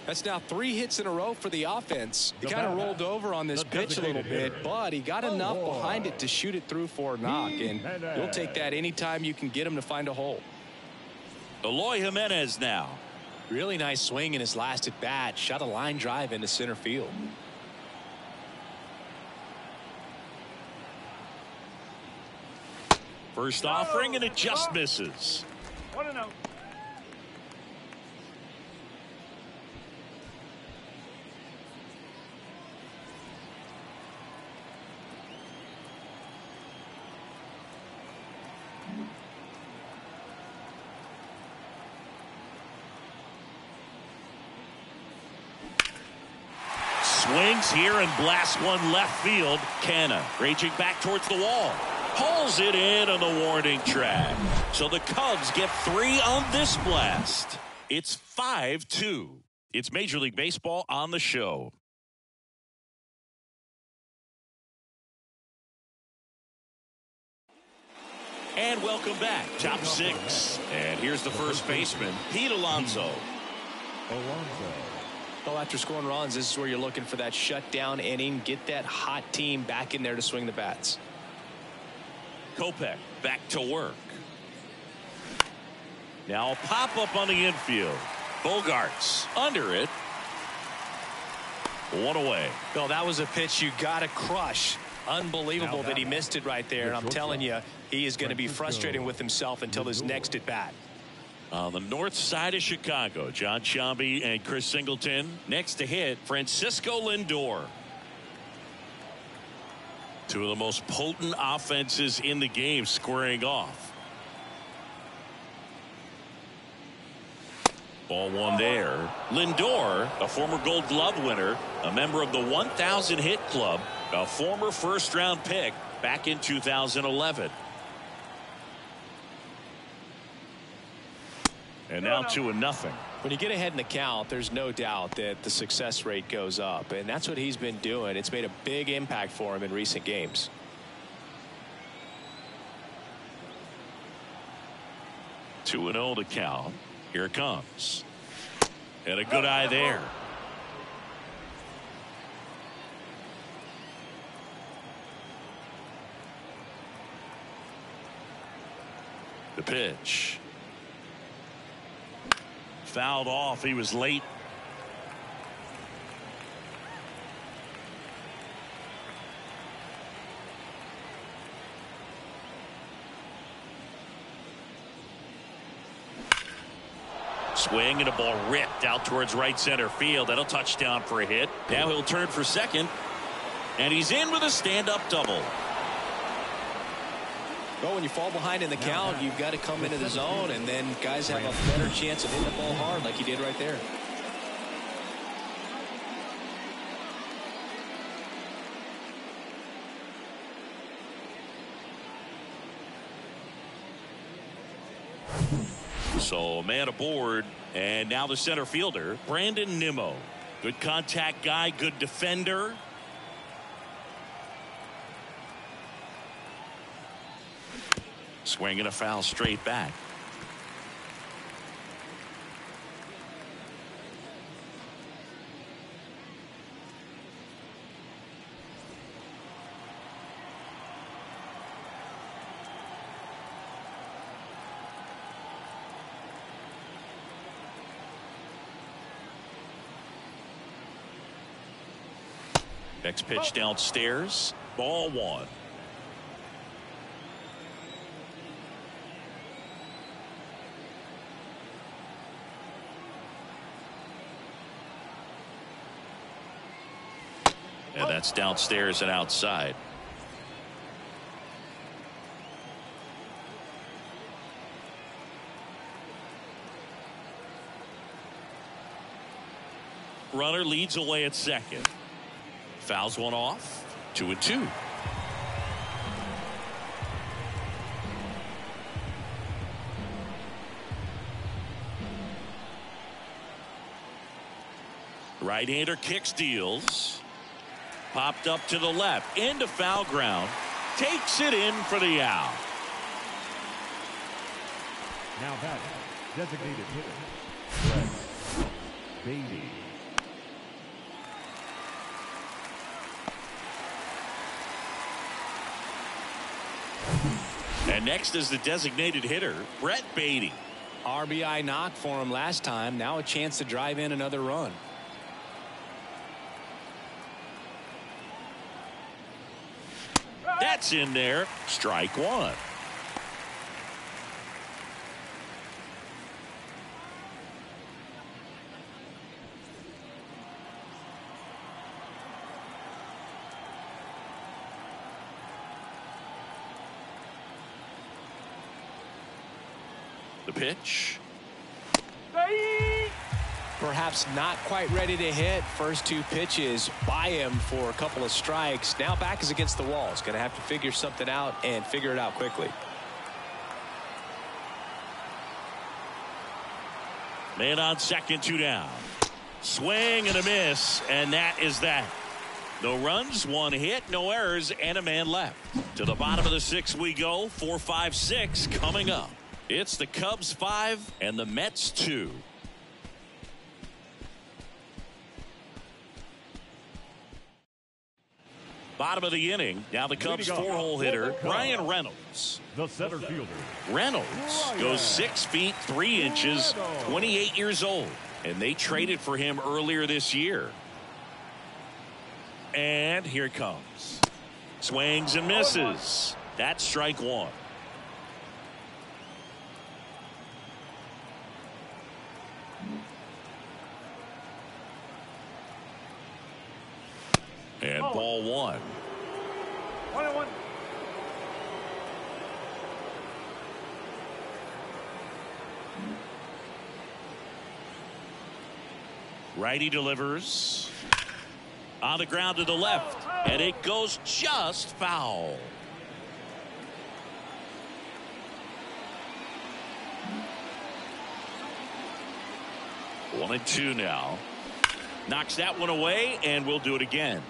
[SPEAKER 2] That's now 3 hits in a row for the offense. He kind of rolled over on this pitch a little bit, but he got enough behind it to shoot it through for a knock, and you'll take that anytime you can get him to find a hole.
[SPEAKER 1] Eloy Jimenez now.
[SPEAKER 2] Really nice swing in his last at bat. Shot a line drive into center field.
[SPEAKER 1] First offering, and it just misses.
[SPEAKER 4] 1-0.
[SPEAKER 1] Swings here and blasts one left field. Canna raging back towards the wall. Pulls it in on the warning track. So the Cubs get 3 on this blast. It's 5-2. It's Major League Baseball on the show. And welcome back. Top 6. And here's the first baseman, Pete Alonso.
[SPEAKER 2] Well, after scoring runs, this is where you're looking for that shutdown inning. Get that hot team back in there to swing the bats.
[SPEAKER 1] Kopech back to work. Now a pop-up on the infield. Bogarts under it. 1 away.
[SPEAKER 2] Well, that was a pitch you got to crush. Unbelievable that he missed it right there. And I'm telling you, he is going to be frustrating with himself until his next at bat.
[SPEAKER 1] On the north side of Chicago, John Sciambi and Chris Singleton. Next to hit, Francisco Lindor. 2 of the most potent offenses in the game squaring off. Ball 1 there. Lindor, a former Gold Glove winner, a member of the 1,000 hit club, a former first-round pick back in 2011. And now 2-0.
[SPEAKER 2] When you get ahead in the count, there's no doubt that the success rate goes up, and that's what he's been doing. It's made a big impact for him in recent games.
[SPEAKER 1] Two and 0 to count. Here it comes. And a good eye there. The pitch. Fouled off. He was late. Swing and a ball ripped out towards right center field. That'll touch down for a hit. Now he'll turn for second. And he's in with a stand-up double.
[SPEAKER 2] Well, when you fall behind in the count, you've got to come into the zone, and then guys have a better chance of hitting the ball hard like he did right there.
[SPEAKER 1] So man aboard, and now the center fielder, Brandon Nimmo. Good contact guy, good defender. Swing and a foul straight back. Next pitch downstairs. Ball one. And that's downstairs and outside. Runner leads away at second. Fouls one off. 2-2. Right-hander kicks, deals. Popped up to the left. Into foul ground. Takes it in for the out.
[SPEAKER 3] Now batting, designated hitter, Brett Baty.
[SPEAKER 1] And next is the designated hitter, Brett Baty.
[SPEAKER 2] RBI knock for him last time. Now a chance to drive in another run.
[SPEAKER 1] That's in there. Strike one. The pitch.
[SPEAKER 2] Perhaps not quite ready to hit. First two pitches by him for a couple of strikes. Now back is against the wall. He's going to have to figure something out and figure it out quickly.
[SPEAKER 1] Man on second, 2 down. Swing and a miss, and that is that. No runs, 1 hit, no errors, and a man left. To the bottom of the 6th we go. 4, 5, 6 coming up. It's the Cubs 5 and the Mets 2. Bottom of the inning. Now the Cubs 4-hole hitter, Bryan Reynolds.
[SPEAKER 3] The center fielder.
[SPEAKER 1] Reynolds goes 6 feet 3 inches, 28 years old. And they traded for him earlier this year. And here it comes. Swings and misses. That's strike one. And ball one.
[SPEAKER 4] 1-1.
[SPEAKER 1] Righty delivers. On the ground to the left. And it goes just foul. One and two now. Knocks that one away, and we'll do it again.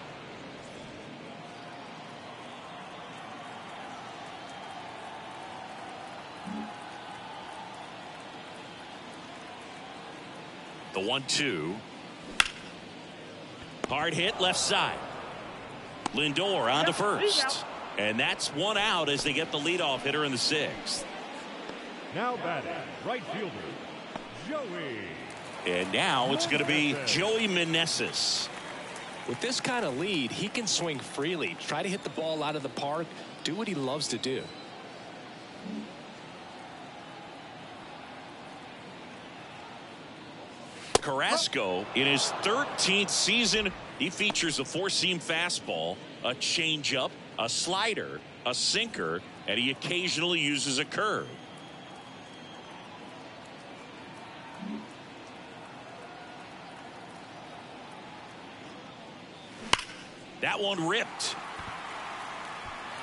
[SPEAKER 1] The 1-2. Hard hit left side. Lindor on to first. And that's one out as they get the leadoff hitter in the 6th.
[SPEAKER 3] Now batting, right fielder, Joey.
[SPEAKER 1] And now it's going to be Joey Meneses.
[SPEAKER 2] With this kind of lead, he can swing freely, try to hit the ball out of the park, do what he loves to do.
[SPEAKER 1] Carrasco, in his 13th season, he features a four-seam fastball, a changeup, a slider, a sinker, and he occasionally uses a curve. That one ripped.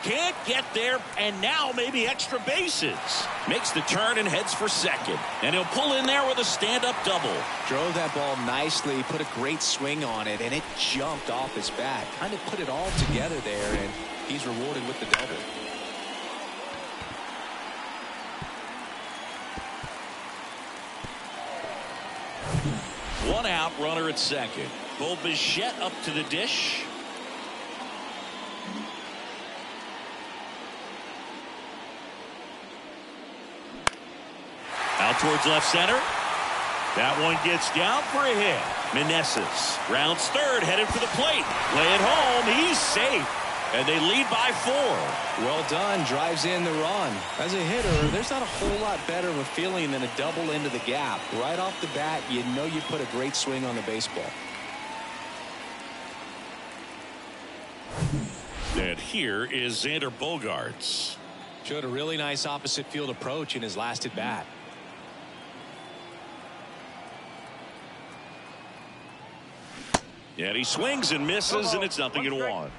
[SPEAKER 1] Can't get there, and now maybe extra bases. Makes the turn and heads for second. And he'll pull in there with a stand-up double.
[SPEAKER 2] Drove that ball nicely, put a great swing on it, and it jumped off his bat. Kind of put it all together there, and he's rewarded with the double.
[SPEAKER 1] One out, runner at second. Bo Bichette up to the dish. Out towards left center. That one gets down for a hit. Meneses rounds third, headed for the plate. Lay it home. He's safe. And they lead by 4.
[SPEAKER 2] Well done. Drives in the run. As a hitter, there's not a whole lot better of a feeling than a double into the gap. Right off the bat, you know you put a great swing on the baseball.
[SPEAKER 1] And here is Xander Bogaerts.
[SPEAKER 2] Showed a really nice opposite field approach in his last at bat.
[SPEAKER 1] And he swings and misses, and it's 0-1.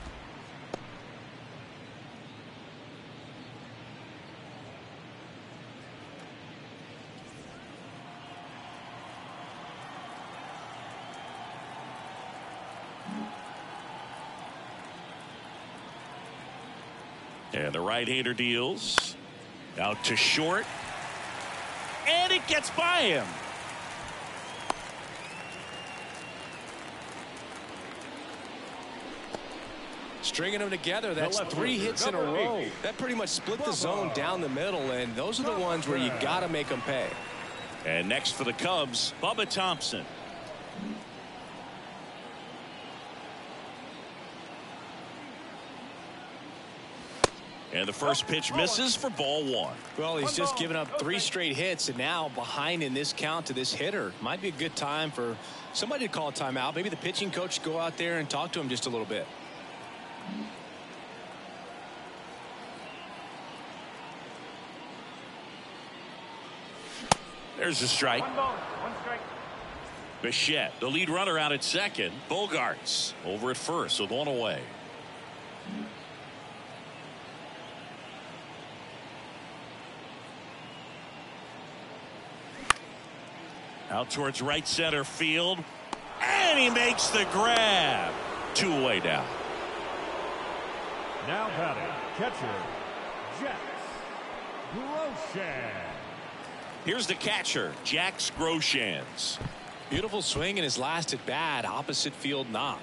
[SPEAKER 1] And the right-hander deals. Out to short. And it gets by him.
[SPEAKER 2] Stringing them together, that's 3 hits in a row. That pretty much split the zone down the middle, and those are the ones where you got to make them pay.
[SPEAKER 1] And next for the Cubs, Bubba Thompson. And the first pitch misses for ball 1.
[SPEAKER 2] Well, he's just given up 3 straight hits, and now behind in this count to this hitter. Might be a good time for somebody to call a timeout. Maybe the pitching coach go out there and talk to him just a little bit.
[SPEAKER 1] There's a strike.
[SPEAKER 4] 1 ball, 1 strike.
[SPEAKER 1] Bichette, the lead runner, out at second. Bogaerts over at first with 1 away. Out towards right center field. And he makes the grab. 2 away now.
[SPEAKER 3] Now batting, catcher, Jax Groshans.
[SPEAKER 1] Here's the catcher, Jax Groshans.
[SPEAKER 2] Beautiful swing in his last at bat, opposite field knock.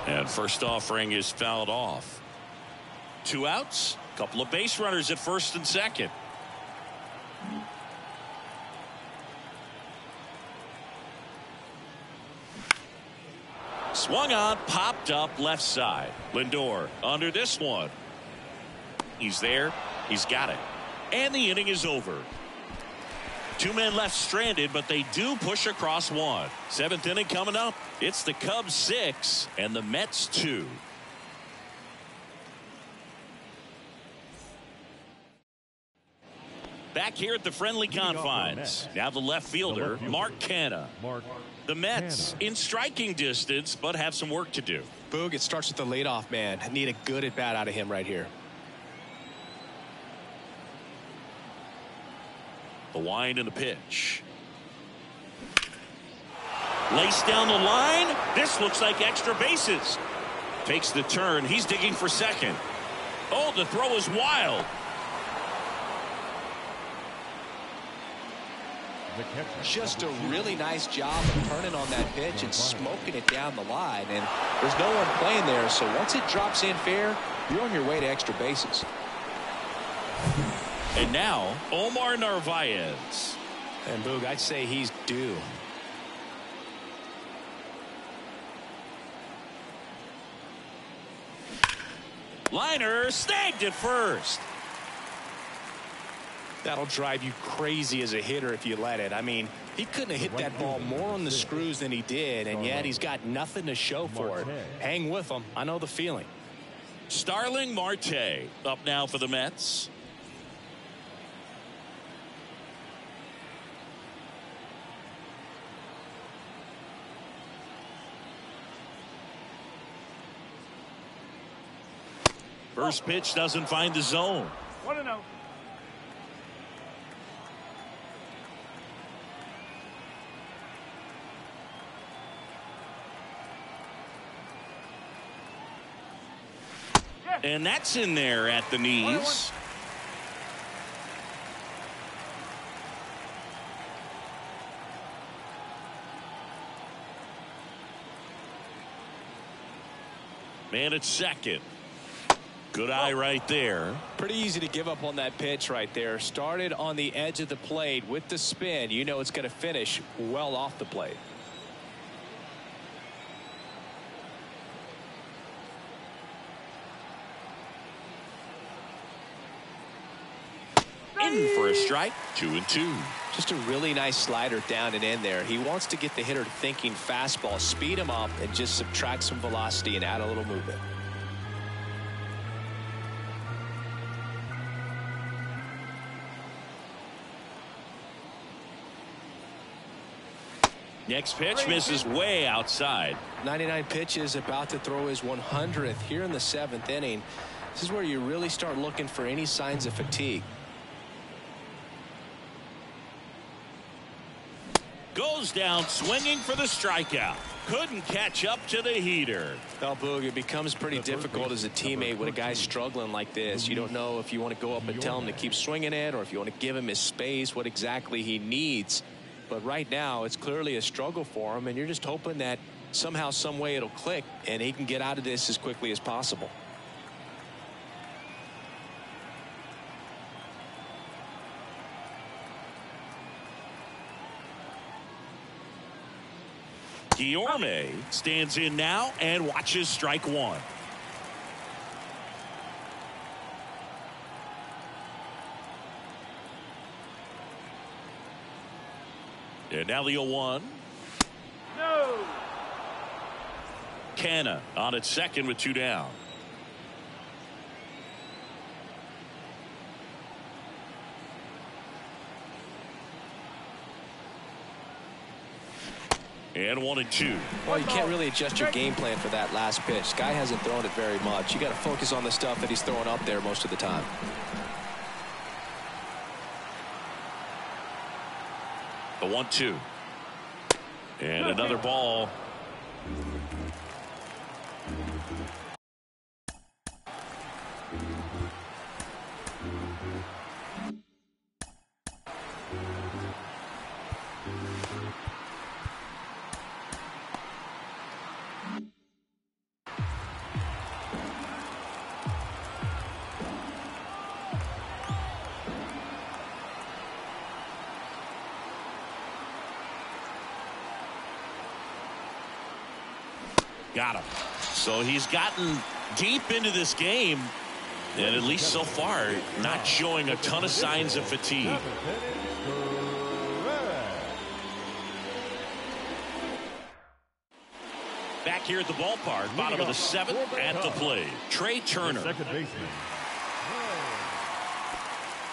[SPEAKER 1] And first offering is fouled off. 2 outs, couple of base runners at first and second. Swung on, popped up left side. Lindor under this one. He's there. He's got it. And the inning is over. 2 men left stranded, but they do push across 1. 7th inning coming up. It's the Cubs 6 and the Mets 2. Back here at the friendly confines. Now the left fielder, Mark Canha. The Mets in striking distance, but have some work to do.
[SPEAKER 2] Boog, it starts with the leadoff man. I need a good at bat out of him right here.
[SPEAKER 1] The wind and the pitch. Laced down the line. This looks like extra bases. Takes the turn. He's digging for second. Oh, the throw is wild.
[SPEAKER 2] Just a really nice job of turning on that pitch and smoking it down the line. And there's no one playing there, so once it drops in fair, you're on your way to extra bases.
[SPEAKER 1] And now, Omar Narvaez.
[SPEAKER 2] And Boog, I'd say he's due.
[SPEAKER 1] Liner snagged at first.
[SPEAKER 2] That'll drive you crazy as a hitter if you let it. I mean, he couldn't have hit that ball more on the screws than he did, and yet he's got nothing to show for it. Hang with him. I know the feeling.
[SPEAKER 1] Starling Marte up now for the Mets. First pitch doesn't find the zone.
[SPEAKER 4] 1-0.
[SPEAKER 1] And that's in there at the knees. Man at second. Good eye right there.
[SPEAKER 2] Pretty easy to give up on that pitch right there. Started on the edge of the plate with the spin. You know it's going to finish well off the plate.
[SPEAKER 1] In for a strike. 2-2.
[SPEAKER 2] Just a really nice slider down and in there. He wants to get the hitter thinking fastball, speed him up, and just subtract some velocity and add a little movement.
[SPEAKER 1] Next pitch misses way outside.
[SPEAKER 2] 99 pitches, about to throw his 100th here in the 7th inning. This is where you really start looking for any signs of fatigue.
[SPEAKER 1] Goes down swinging for the strikeout. Couldn't catch up to the heater.
[SPEAKER 2] Well, Boog, it becomes pretty difficult as a teammate when a guy's struggling like this. You don't know if you want to go up and tell him to keep swinging it or if you want to give him his space, what exactly he needs. But right now, it's clearly a struggle for him, and you're just hoping that somehow, some way it'll click, and he can get out of this as quickly as possible.
[SPEAKER 1] Guillorme stands in now and watches strike one. And now the 0-1.
[SPEAKER 4] No.
[SPEAKER 1] Canna on at second with 2 down. And 1-2.
[SPEAKER 2] Well, you can't really adjust your game plan for that last pitch. Guy hasn't thrown it very much. You got to focus on the stuff that he's throwing up there most of the time.
[SPEAKER 1] The 1-2. And another ball. Got him. So he's gotten deep into this game, and at least so far, not showing a ton of signs of fatigue. Back here at the ballpark, bottom of the 7th at the plate. Trey Turner.
[SPEAKER 3] Second baseman.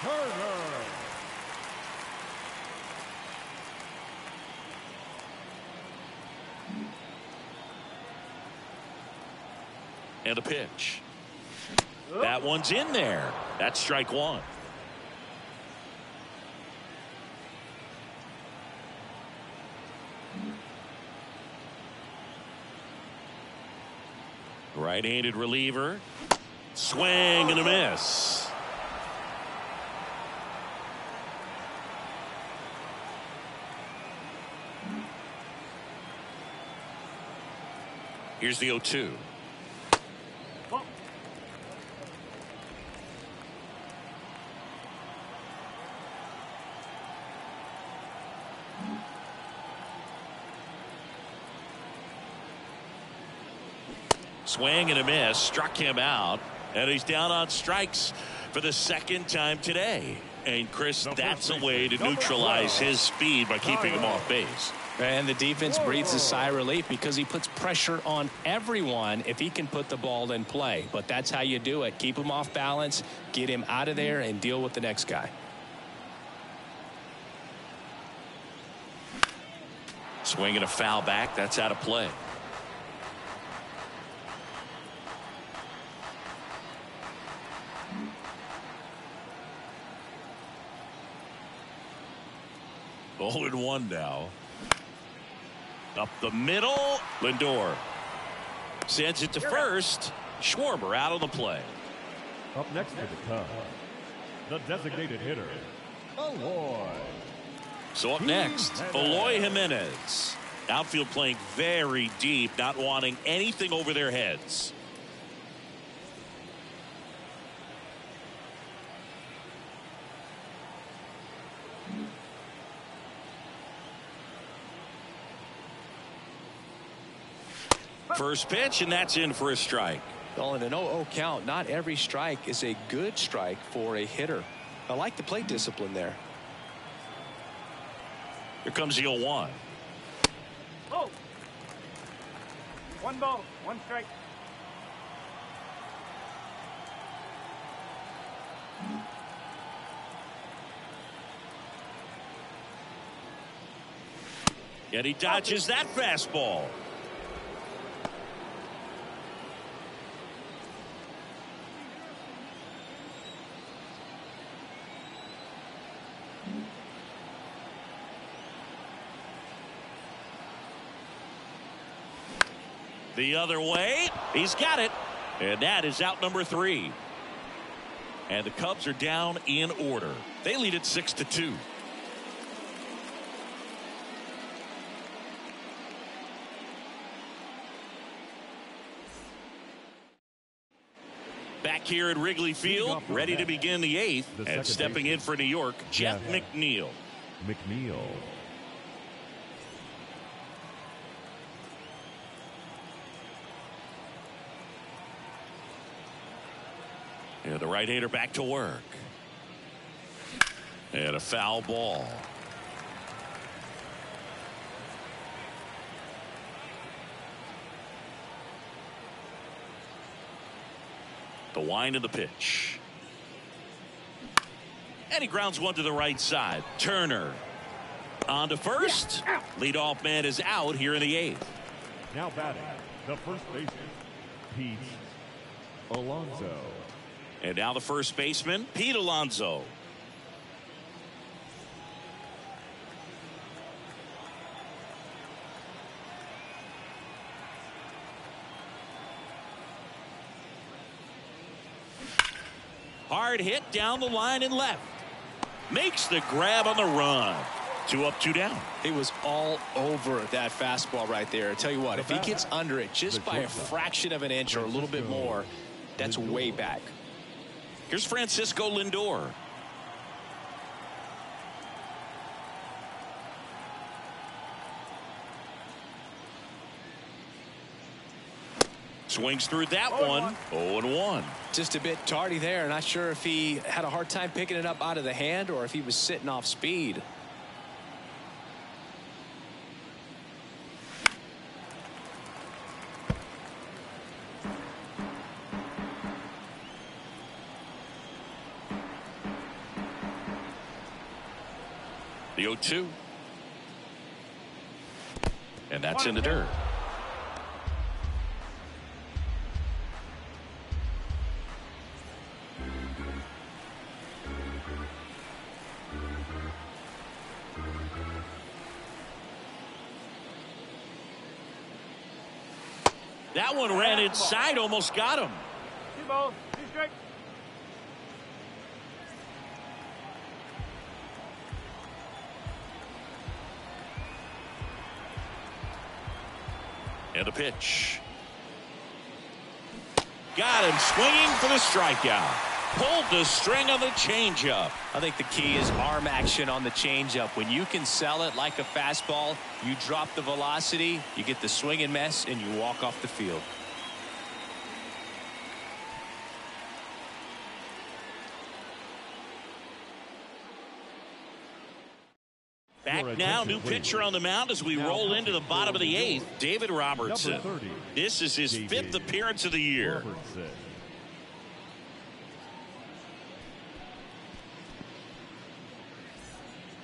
[SPEAKER 3] Turner.
[SPEAKER 1] And a pitch. That one's in there. That's strike one. Right-handed reliever. Swing and a miss. Here's the 0-2. Swing and a miss, struck him out. And he's down on strikes for the second time today. And Chris, that's a way to neutralize his speed by keeping him off base.
[SPEAKER 2] And the defense breathes a sigh of relief because he puts pressure on everyone if he can put the ball in play. But that's how you do it. Keep him off balance, get him out of there, and deal with the next guy.
[SPEAKER 1] Swinging a foul back. That's out of play. Oh, and 1 now. Up the middle. Lindor sends it to first. Schwarber out of the play.
[SPEAKER 3] Up next for the Cubs, the designated hitter, Eloy.
[SPEAKER 1] So up next, Eloy Jimenez. Outfield playing very deep, not wanting anything over their heads. First pitch, and that's in for a strike.
[SPEAKER 2] Well, in an 0-0 count, not every strike is a good strike for a hitter. I like the plate discipline there.
[SPEAKER 1] Here comes the 0-1.
[SPEAKER 4] Oh. 1 ball, 1 strike.
[SPEAKER 1] And he dodges that fastball. The other way. He's got it. And that is out number 3. And the Cubs are down in order. They lead it 6-2. Back here at Wrigley Field, ready to begin the 8th. And stepping in for New York, Jeff McNeil. And the right-hander back to work. And a foul ball. The wind of the pitch. And he grounds one to the right side. Turner on to first. Leadoff man is out here in the 8th.
[SPEAKER 3] Now batting, the first baseman, Pete Alonso.
[SPEAKER 1] And now the first baseman, Pete Alonso. Hard hit down the line and left. Makes the grab on the run. 2 up, 2 down.
[SPEAKER 2] He was all over that fastball right there. I tell you what, if he gets under it just by a fraction of an inch or a little bit more, that's way back.
[SPEAKER 1] Here's Francisco Lindor. Swings through that one. 0-1.
[SPEAKER 2] Just a bit tardy there. Not sure if he had a hard time picking it up out of the hand or if he was sitting off speed.
[SPEAKER 1] The 0-2. And that's in the dirt. That one ran inside, almost got him.
[SPEAKER 4] 2 balls, 2 strikes.
[SPEAKER 1] And a pitch. Got him swinging for the strikeout. Pulled the string on the changeup.
[SPEAKER 2] I think the key is arm action on the changeup. When you can sell it like a fastball, you drop the velocity, you get the swing and miss, and you walk off the field.
[SPEAKER 1] Back now, new pitcher on the mound as we roll into the bottom of the 8th. David Robertson. This is his 5th appearance of the year.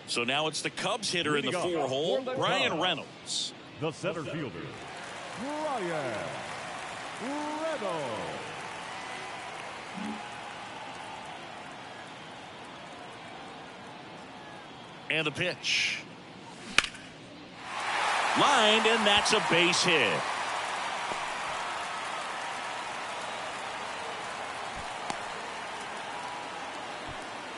[SPEAKER 1] So now it's the Cubs hitter in the 4-hole, Bryan Reynolds.
[SPEAKER 3] The center fielder, Bryan Reynolds.
[SPEAKER 1] And the pitch. Lined, and that's a base hit.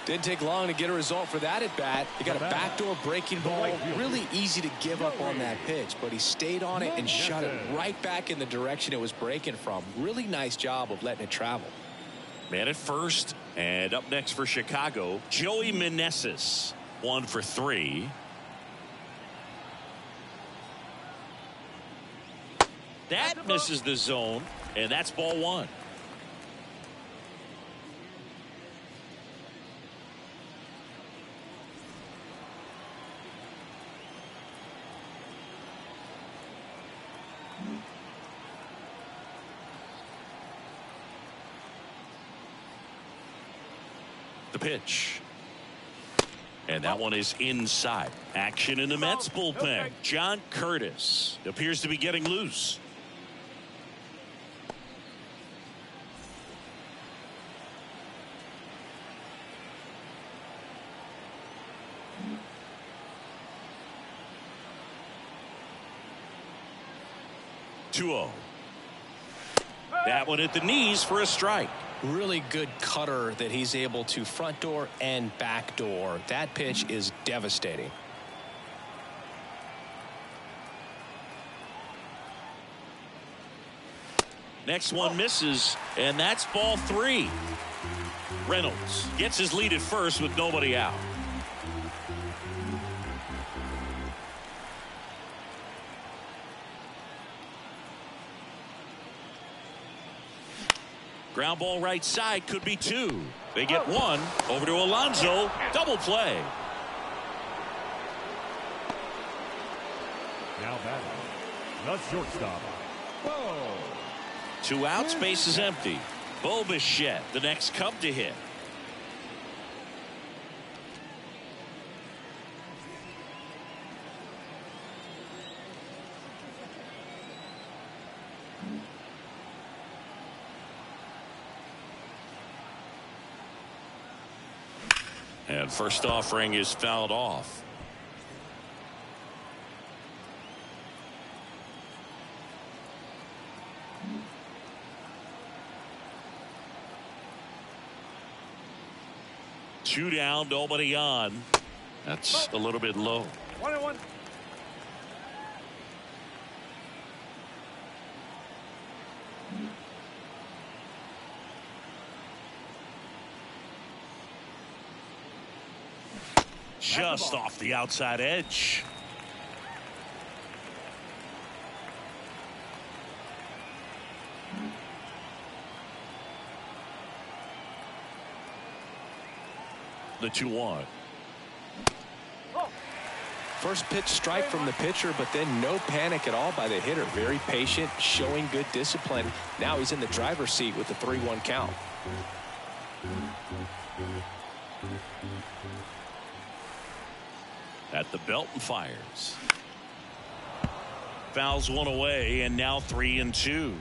[SPEAKER 2] Didn't take long to get a result for that at bat. He got a backdoor breaking ball. Really easy to give up on that pitch, but he stayed on it and shot it right back in the direction it was breaking from. Really nice job of letting it travel.
[SPEAKER 1] Man at first, and up next for Chicago, Joey Meneses. 1 for 3. That misses the zone, and that's ball 1. The pitch. And that one is inside. Action in the Mets bullpen. John Curtis appears to be getting loose. Two-0. That one at the knees for a strike.
[SPEAKER 2] Really good cutter that he's able to front door and back door. That pitch is devastating.
[SPEAKER 1] Next one misses, and that's ball 3. Reynolds gets his lead at first with nobody out. Ground ball right side, could be 2. They get 1. Over to Alonso. Double play.
[SPEAKER 3] Now batting, the shortstop, Bo.
[SPEAKER 1] 2 outs, base is empty. Bo Bichette, the next Cub to hit. And first offering is fouled off. Two down, nobody on. That's a little bit low.
[SPEAKER 4] 1-1.
[SPEAKER 1] Just off the outside edge. The 2-1.
[SPEAKER 2] First pitch strike from the pitcher, but then no panic at all by the hitter. Very patient, showing good discipline. Now he's in the driver's seat with the 3-1 count.
[SPEAKER 1] At the belt and fires. Fouls one away, and now 3-2.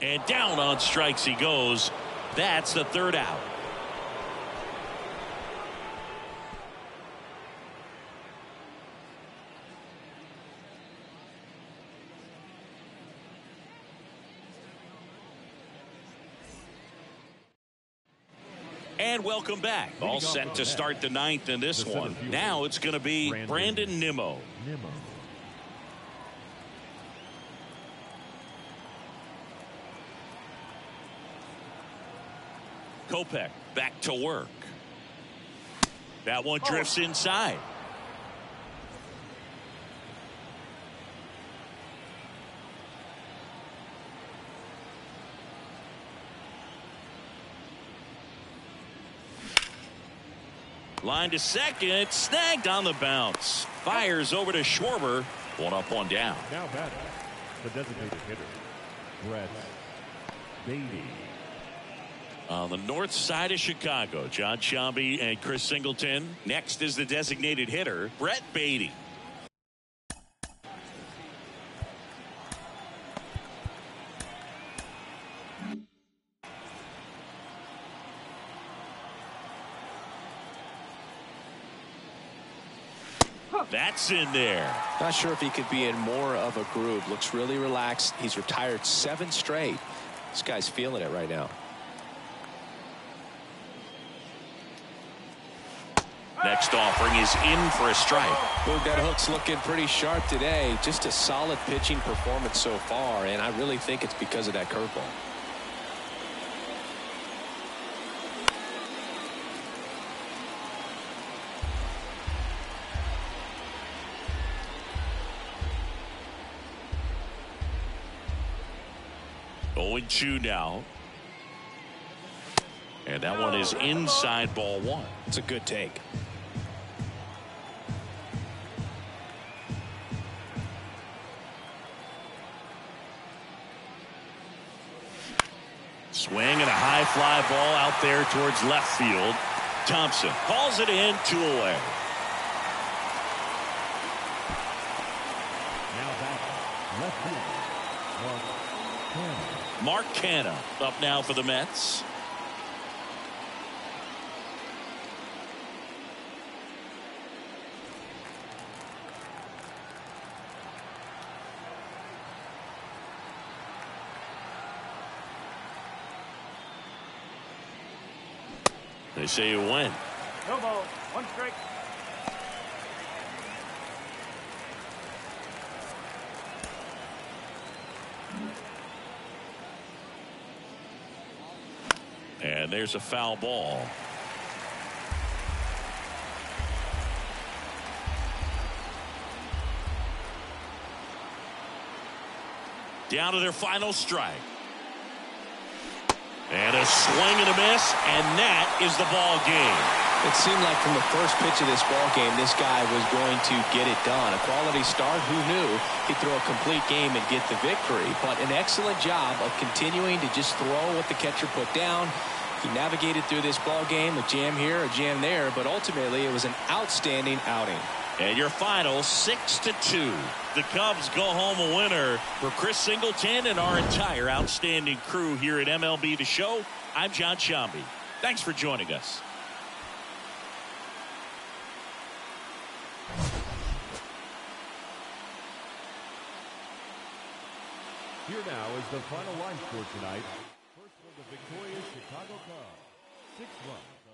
[SPEAKER 1] And down on strikes he goes. That's the 3rd out. And welcome back. All set to start the 9th in this one. Now it's going to be Brandon Nimmo. Kopech back to work. That one drifts inside. Line to second. Snagged on the bounce. Fires over to Schwarber. 1 up, 1 down.
[SPEAKER 3] Now batting, the designated hitter, Brett Baty.
[SPEAKER 1] On the north side of Chicago, John Sciambi and Chris Singleton. Next is the designated hitter, Brett Baty. That's in there.
[SPEAKER 2] Not sure if he could be in more of a groove. Looks really relaxed. He's retired 7 straight. This guy's feeling it right now.
[SPEAKER 1] Next offering is in for a strike.
[SPEAKER 2] Boog, that hook's looking pretty sharp today. Just a solid pitching performance so far, and I really think it's because of that curveball.
[SPEAKER 1] Oh, 2 now. And that one is inside, ball 1.
[SPEAKER 2] It's a good take.
[SPEAKER 1] Swing and a high fly ball out there towards left field. Thompson calls it in, 2 away.
[SPEAKER 3] Now back, left field,
[SPEAKER 1] Mark Canha up now for the Mets. They say you win.
[SPEAKER 4] No ball. 1 strike.
[SPEAKER 1] And there's a foul ball. Down to their final strike. And a swing and a miss, and that is the ball game.
[SPEAKER 2] It seemed like from the first pitch of this ball game, this guy was going to get it done. A quality start, who knew he'd throw a complete game and get the victory. But an excellent job of continuing to just throw what the catcher put down. He navigated through this ball game, a jam here, a jam there, but ultimately it was an outstanding outing.
[SPEAKER 1] And your final 6-2. The Cubs go home a winner. For Chris Singleton and our entire outstanding crew here at MLB The Show, I'm John Sciambi. Thanks for joining us.
[SPEAKER 3] Here now is the final line score tonight. First for the victorious Chicago Cubs, 6 runs.